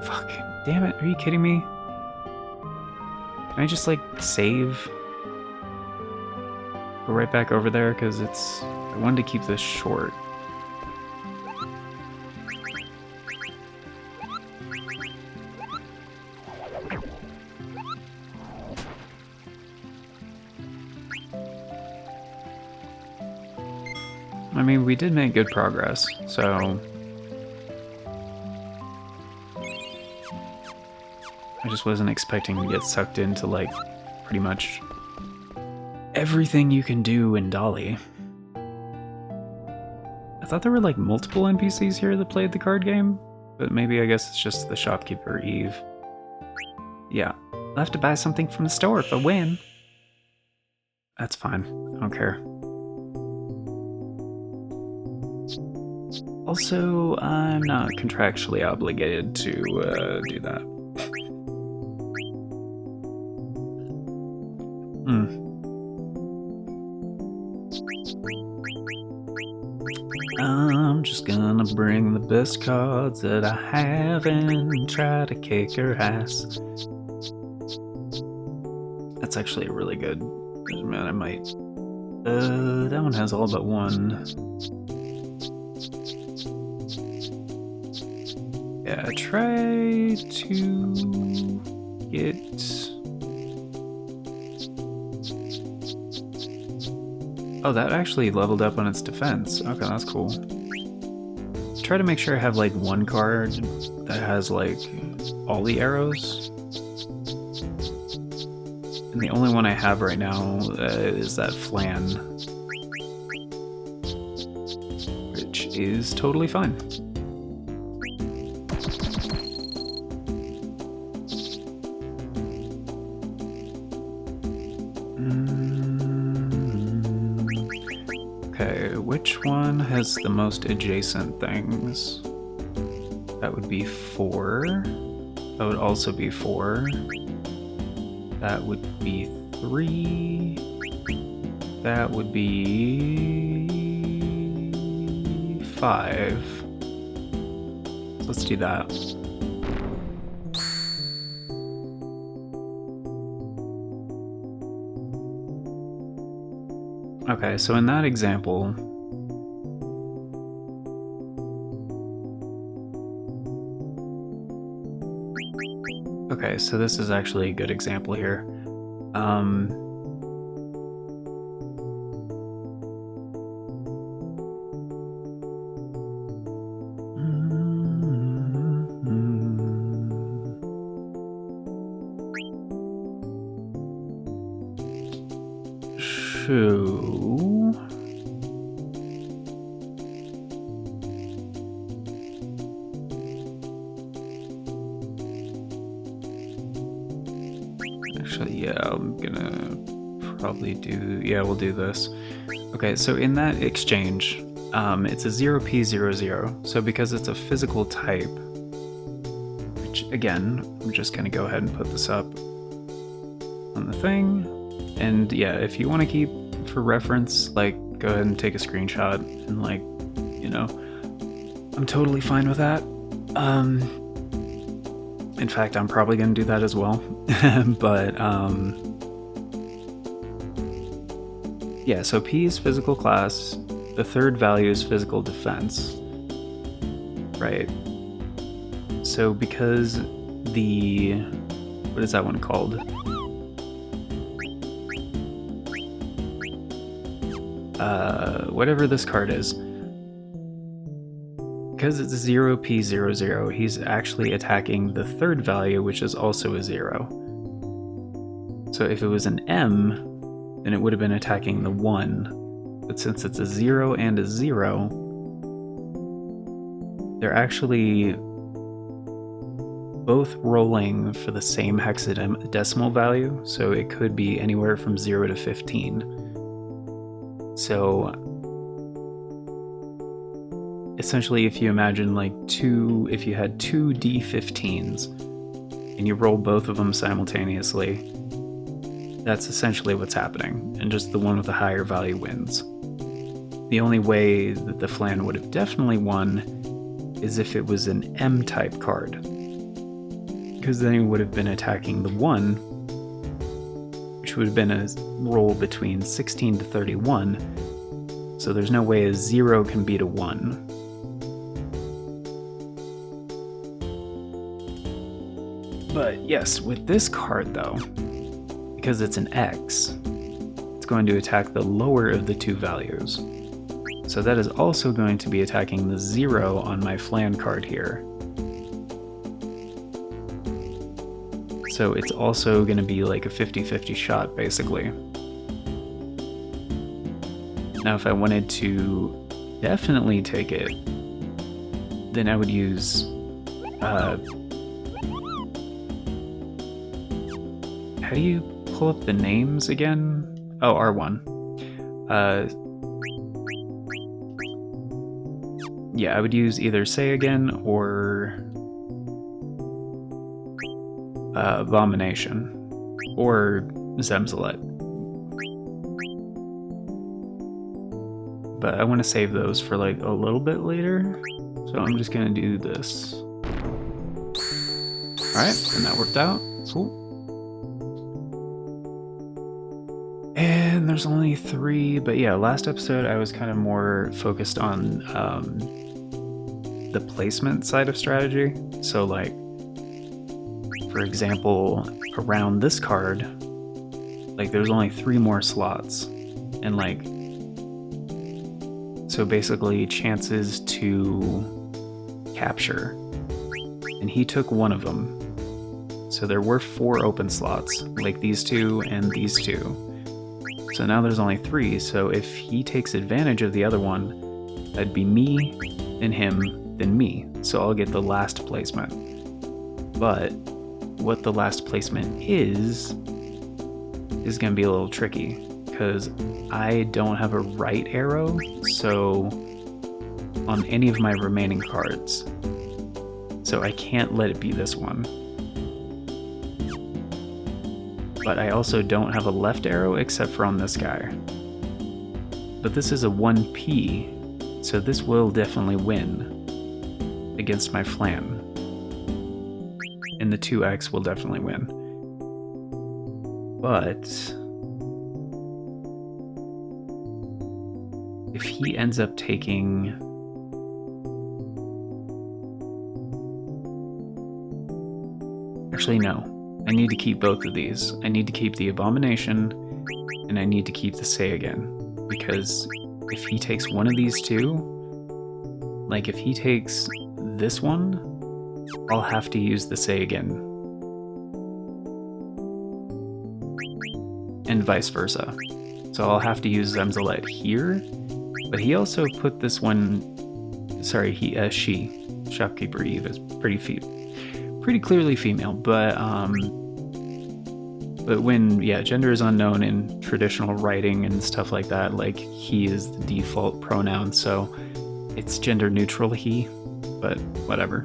Fuck. Damn it, are you kidding me? Can I just, like, save? Go right back over there, because it's... I wanted to keep this short. I mean, we did make good progress, so... I just wasn't expecting to get sucked into, like, pretty much everything you can do in Dali. I thought there were like multiple NPCs here that played the card game, but maybe I guess it's just the shopkeeper, Eve. Yeah, I'll have to buy something from the store if I win. That's fine, I don't care. Also, I'm not contractually obligated to do that. I'm just gonna bring the best cards that I have and try to kick her ass. That's actually really good. Man, I might. That one has all but one. Yeah, try to get. Oh, that actually leveled up on its defense. Okay, that's cool. Try to make sure I have like one card that has like all the arrows. And the only one I have right now is that flan, which is totally fine. Okay, which one has the most adjacent things? That would be 4. That would also be 4. That would be 3. That would be 5. So let's do that. Okay, so in that example, okay, so this is actually a good example here. Actually, yeah, I'm gonna probably do, yeah, we'll do this. Okay, so in that exchange, it's a 0p00, so because it's a physical type, which again, I'm just gonna go ahead and put this up on the thing, and yeah, if you want to keep for reference, like, go ahead and take a screenshot, and like, you know, I'm totally fine with that. In fact, I'm probably gonna do that as well, but yeah, so P is physical class, the third value is physical defense, right? So because the, what is that one called? Whatever this card is, because it's 0p00, he's actually attacking the third value, which is also a 0. So if it was an M, then it would have been attacking the 1. But since it's a 0 and a 0, they're actually both rolling for the same hexadecimal value, so it could be anywhere from 0 to 15. So essentially, if you imagine like if you had two D15s and you roll both of them simultaneously, that's essentially what's happening, and just the one with the higher value wins. The only way that the flan would have definitely won is if it was an M-type card, because then he would have been attacking the 1, which would have been a roll between 16 to 31, so there's no way a 0 can beat a 1. But yes, with this card though, because it's an X, it's going to attack the lower of the two values. So that is also going to be attacking the 0 on my flan card here. So it's also going to be like a 50-50 shot, basically. Now, if I wanted to definitely take it, then I would use how do you pull up the names again? Oh, R1. Yeah, I would use either Say Again or Abomination or Zemzalet. But I want to save those for like a little bit later, so I'm just gonna do this. Alright, and that worked out. Cool. And there's only 3, but yeah, last episode I was kind of more focused on the placement side of strategy. So like, for example, around this card, like there's only 3 more slots. And like, so basically chances to capture. And he took one of them. So there were 4 open slots, like these 2 and these 2. So now there's only 3, so if he takes advantage of the other one, that'd be me, then him, then me. So I'll get the last placement. But what the last placement is gonna be a little tricky, because I don't have a right arrow, so on any of my remaining cards. So I can't let it be this one. But I also don't have a left arrow except for on this guy. But this is a 1P, so this will definitely win against my flan. And the 2X will definitely win. But if he ends up taking... Actually, no. I need to keep both of these. I need to keep the Abomination, and I need to keep the Say Again. Because if he takes one of these 2, like if he takes this one, I'll have to use the Say Again. And vice versa. So I'll have to use Zemzalet here, but he also put this one, sorry, she, Shopkeeper Eve, is pretty clearly female, but when, yeah, gender is unknown in traditional writing and stuff like that, like he is the default pronoun, so it's gender neutral he, but whatever.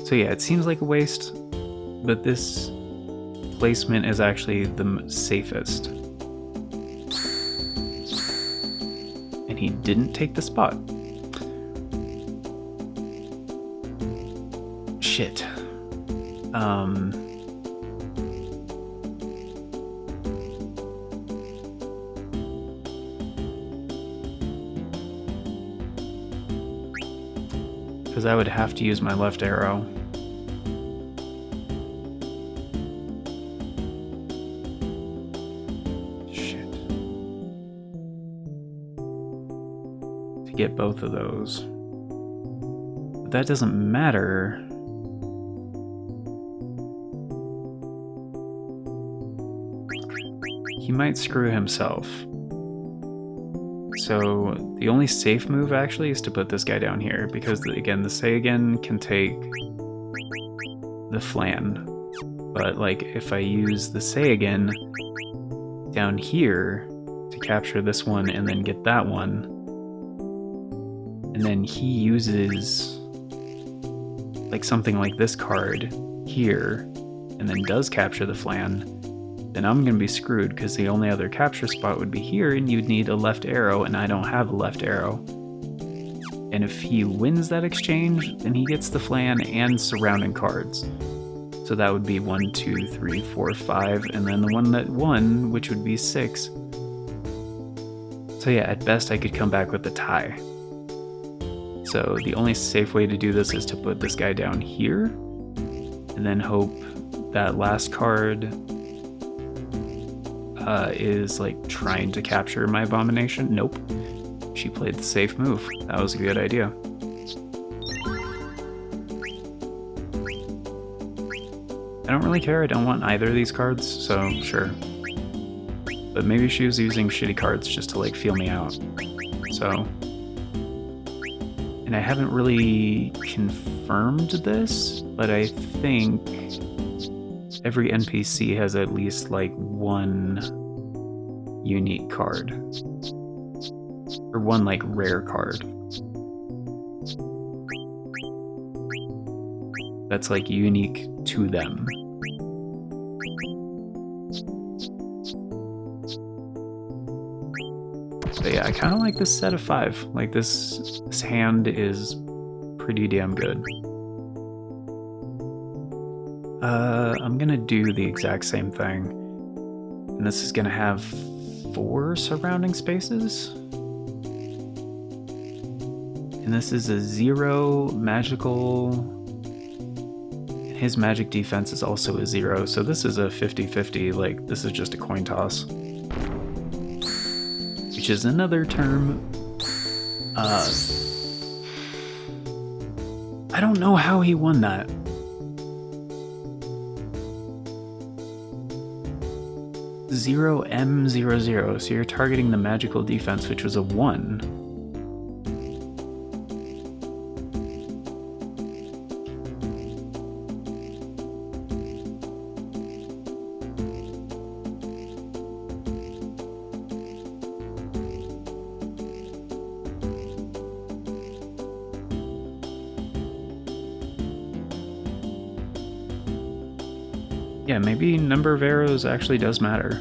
So yeah, it seems like a waste, but this placement is actually the safest. And he didn't take the spot. Shit. Because I would have to use my left arrow. Shit. To get both of those. But that doesn't matter. He might screw himself. So the only safe move actually is to put this guy down here, because again, the Say Again can take the flan. But like if I use the Say Again down here to capture this one and then get that one, and then he uses like something like this card here and then does capture the flan, then I'm gonna be screwed, because the only other capture spot would be here and you'd need a left arrow, and I don't have a left arrow. And if he wins that exchange, then he gets the flan and surrounding cards. So that would be 1, 2, 3, 4, 5, and then the one that won, which would be 6. So yeah, at best I could come back with a tie. So the only safe way to do this is to put this guy down here, and then hope that last card is like trying to capture my Abomination. Nope. She played the safe move. That was a good idea. I don't really care. I don't want either of these cards, so sure. But maybe she was using shitty cards just to like feel me out. So, and I haven't really confirmed this, but I think every NPC has at least like one unique card. Or one like rare card. That's like unique to them. But yeah, I kind of like this set of 5. Like this hand is pretty damn good. I'm gonna do the exact same thing. And this is gonna have 4 surrounding spaces. And this is a 0 magical. His magic defense is also a 0, so this is a 50-50, like this is just a coin toss. Which is another term. I don't know how he won that. M00, so you're targeting the magical defense, which was a 1. Yeah, maybe number of arrows actually does matter.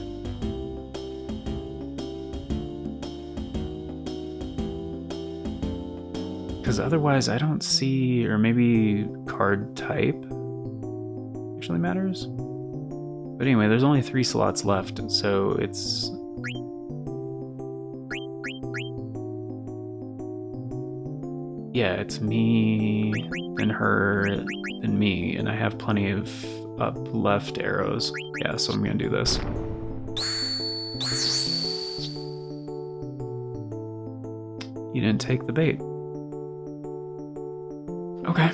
Because otherwise I don't see, or maybe card type actually matters. But anyway, there's only 3 slots left, so it's... Yeah, it's me, and her, and me, and I have plenty of up left arrows. Yeah, so I'm gonna do this. You didn't take the bait. Okay.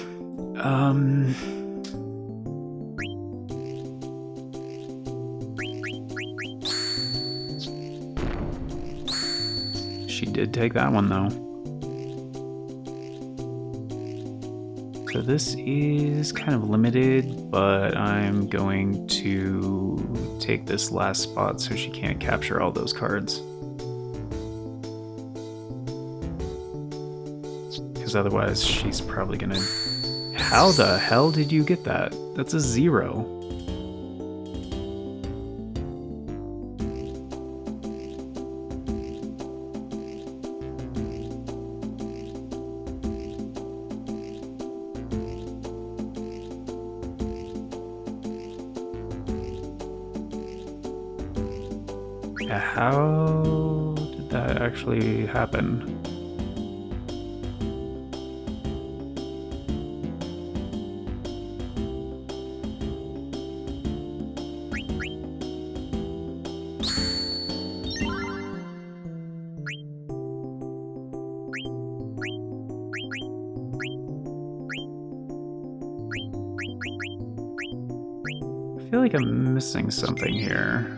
She did take that one though. So this is kind of limited, but I'm going to take this last spot so she can't capture all those cards. Because otherwise she's probably gonna... How the hell did you get that? That's a 0. Yeah, how did that actually happen? I feel like I'm missing something here.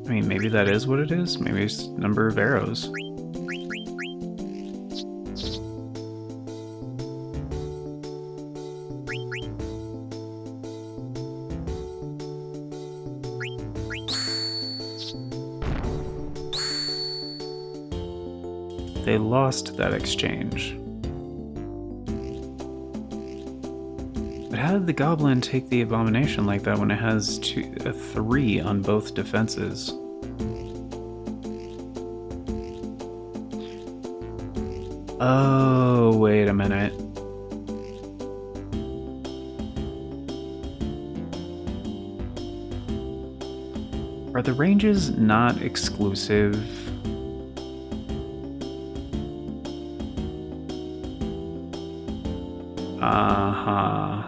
I mean, maybe that is what it is. Maybe it's number of arrows. They lost that exchange. But how did the goblin take the abomination like that when it has a 3 on both defenses? Oh, wait a minute. Are the ranges not exclusive? Uh-huh.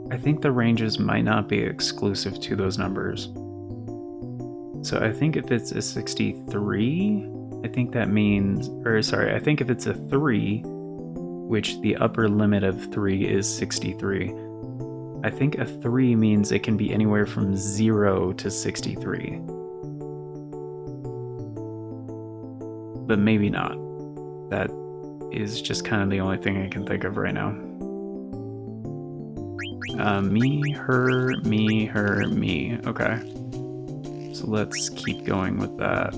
I think the ranges might not be exclusive to those numbers. So I think if it's a 63, I think that means, or sorry, I think if it's a 3, which the upper limit of 3 is 63, I think a 3 means it can be anywhere from 0 to 63. But maybe not. That is just kind of the only thing I can think of right now. Me, her, me, her, me. Okay. So let's keep going with that.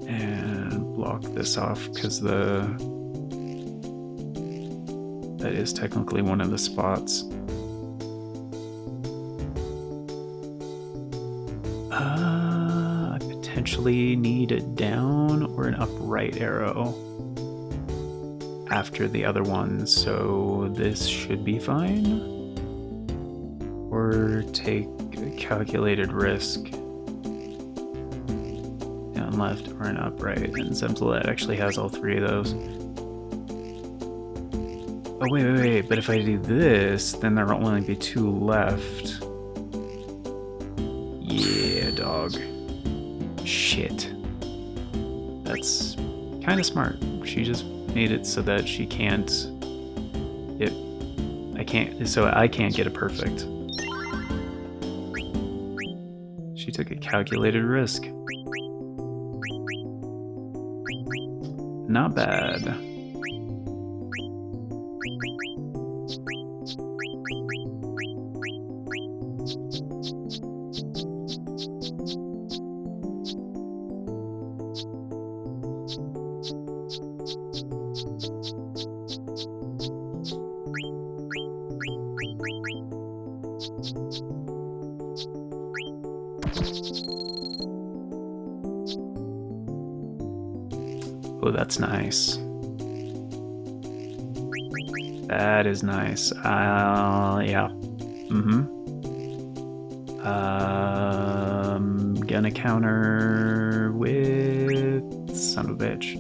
And block this off because that is technically one of the spots. I potentially need a down or an upright arrow after the other one, so this should be fine. Or take a calculated risk. Down left or an upright, and Zemzlet actually has all three of those. Oh wait, but if I do this, then there'll only be 2 left. Yeah, dog. Shit. That's kind of smart. She just made it so that she can't... So I can't get a perfect. She took a calculated risk. Not bad. Oh, that's nice. That is nice. Yeah. Gonna counter with... son of a bitch.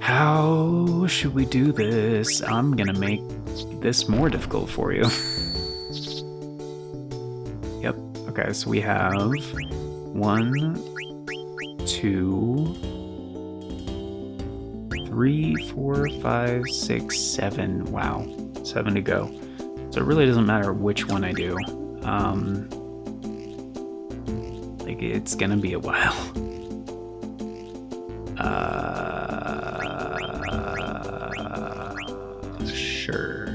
How should we do this? I'm gonna make this more difficult for you. Yep. Okay, so we have 1, 2, 3, 4, 5, 6, 7. Wow, 7 to go. So it really doesn't matter which one I do. Like, it's gonna be a while. Sure.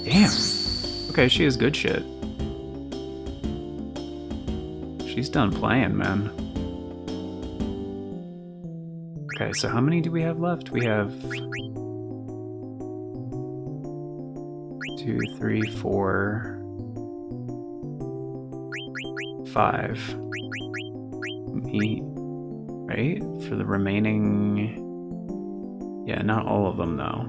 Damn. Okay, she is good shit. She's done playing, man. Okay, so how many do we have left? We have 2, 3, 4, 5. Me, right? For the remaining... Yeah, not all of them, though.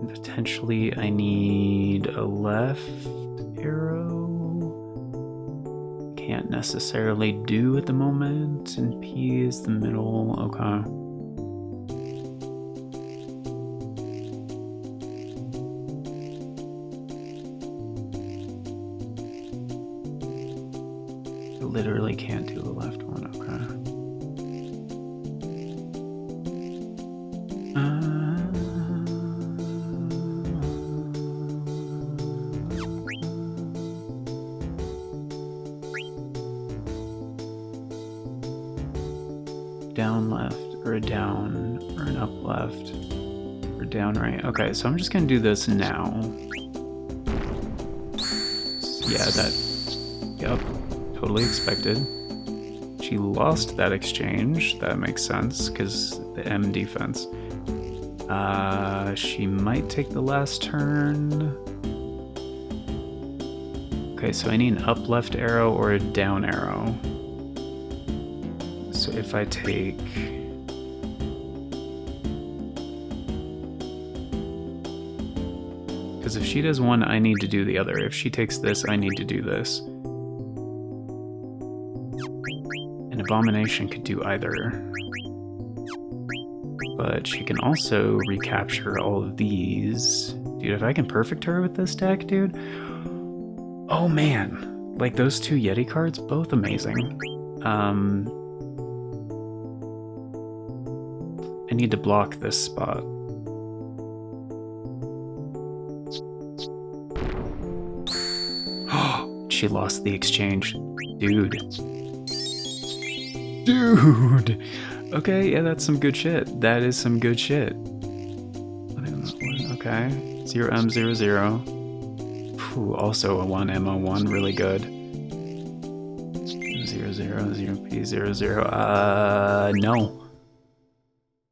And potentially, I need a left arrow. Can't necessarily do at the moment, and P is the middle. Okay. I literally can't do the left one. Okay. Down left, or a down, or an up left, or down right. Okay, so I'm just gonna do this now. Yeah, yep, totally expected. She lost that exchange, that makes sense, because the M defense. She might take the last turn. Okay, so I need an up left arrow or a down arrow. if I take... Because if she does one, I need to do the other. If she takes this, I need to do this. An Abomination could do either. But she can also recapture all of these. Dude, if I can perfect her with this deck, dude. Oh man. Like those two Yeti cards, both amazing. I need to block this spot. She lost the exchange. Dude. Dude! Okay, yeah, that's some good shit. That is some good shit. Okay. 0M00. Ooh, also a 1 MO1, really good. 000P00. No.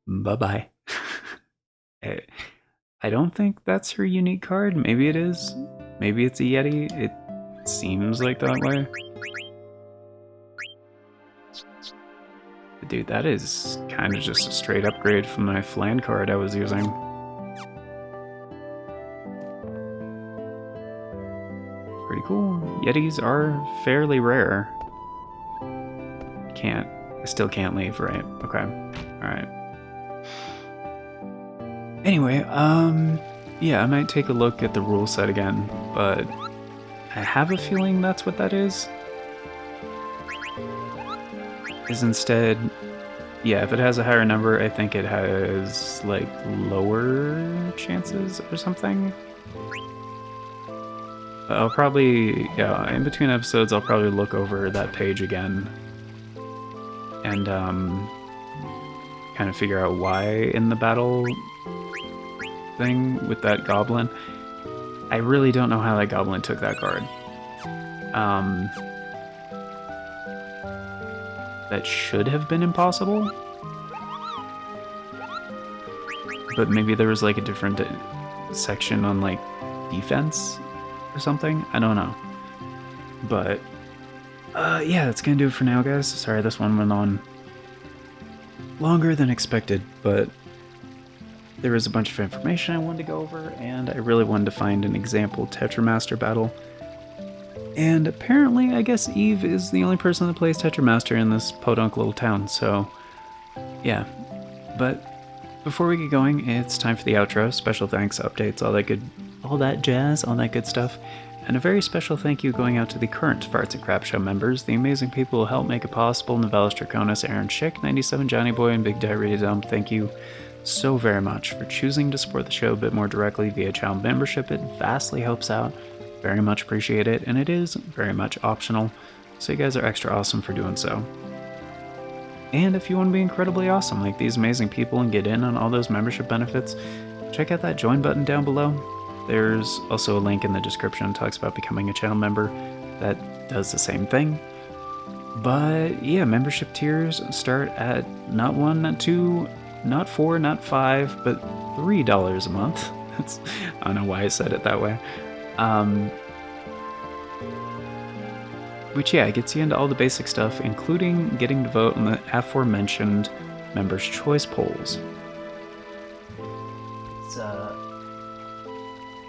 Bye-bye. I don't think that's her unique card. Maybe it is. Maybe it's a Yeti. It seems like that way. Dude, that is kind of just a straight upgrade from my Flan card I was using. Pretty cool. Yetis are fairly rare. I still can't leave, right? Okay. Alright. Anyway, yeah, I might take a look at the rule set again, but I have a feeling that's what that is. Is instead, yeah, if it has a higher number, I think it has, like, lower chances or something. But I'll probably, yeah, in between episodes, I'll probably look over that page again and, kind of figure out why in the battle thing with that goblin. I really don't know how that goblin took that card. That should have been impossible. But maybe there was like a different section on like defense or something. I don't know. But yeah, that's gonna do it for now, guys. Sorry this one went on longer than expected, but there was a bunch of information I wanted to go over, and I really wanted to find an example Tetramaster battle. And apparently, I guess Eve is the only person that plays Tetramaster in this podunk little town, so yeah. But before we get going, it's time for the outro. Special thanks, updates, all that jazz, all that good stuff. And a very special thank you going out to the current Farts and Crap Show members, the amazing people who helped make it possible: Novellis Draconis, Aaron Schick, 97 Johnny Boy, and Big Diarrhea Dump. Thank you so very much for choosing to support the show a bit more directly via channel membership. It vastly helps out. Very much appreciate it, and it is very much optional, so you guys are extra awesome for doing so. And if you want to be incredibly awesome like these amazing people and get in on all those membership benefits, check out that join button down below. There's also a link in the description that talks about becoming a channel member that does the same thing. But yeah, membership tiers start at not 1, not 2, not 4, not 5, but $3 a month. I don't know why I said it that way. Which, yeah, gets you into all the basic stuff, including getting to vote on the aforementioned members' choice polls.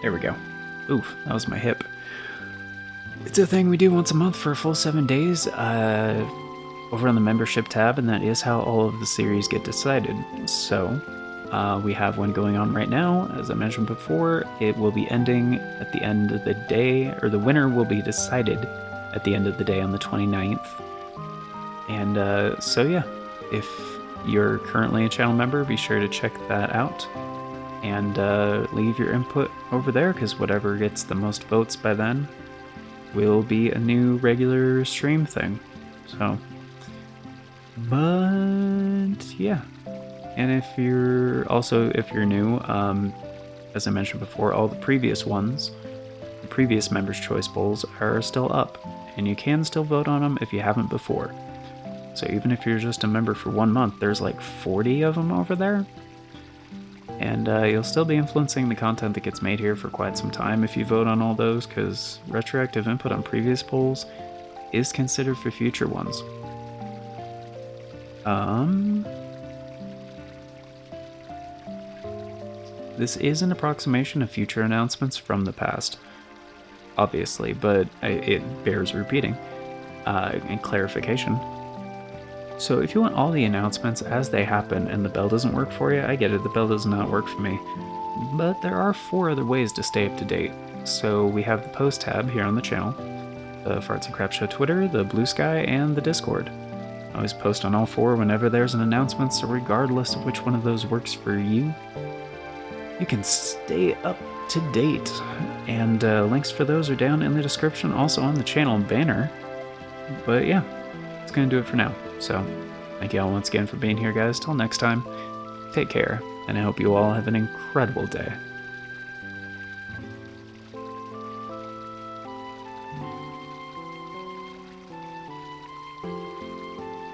There we go. Oof, that was my hip. It's a thing we do once a month for a full 7 days, over on the membership tab, and that is how all of the series get decided. So, we have one going on right now. As I mentioned before, it will be ending at the end of the day, or the winner will be decided at the end of the day on the 29th. And so yeah, if you're currently a channel member, be sure to check that out and leave your input over there, because whatever gets the most votes by then will be a new regular stream thing. So, but yeah. And if you're new, as I mentioned before, all the previous ones, the previous members' choice polls are still up, and you can still vote on them if you haven't before. So even if you're just a member for 1 month, there's like 40 of them over there. And you'll still be influencing the content that gets made here for quite some time if you vote on all those, because retroactive input on previous polls is considered for future ones. This is an approximation of future announcements from the past, obviously, but it bears repeating and clarification. So if you want all the announcements as they happen and the bell doesn't work for you, I get it, the bell does not work for me. But there are 4 other ways to stay up to date. So we have the post tab here on the channel, the Farts and Crap Show Twitter, the Bluesky, and the Discord. I always post on all 4 whenever there's an announcement, so regardless of which one of those works for you, you can stay up to date. And links for those are down in the description, also on the channel banner. But yeah, it's going to do it for now. So thank you all once again for being here, guys. Till next time, take care, and I hope you all have an incredible day.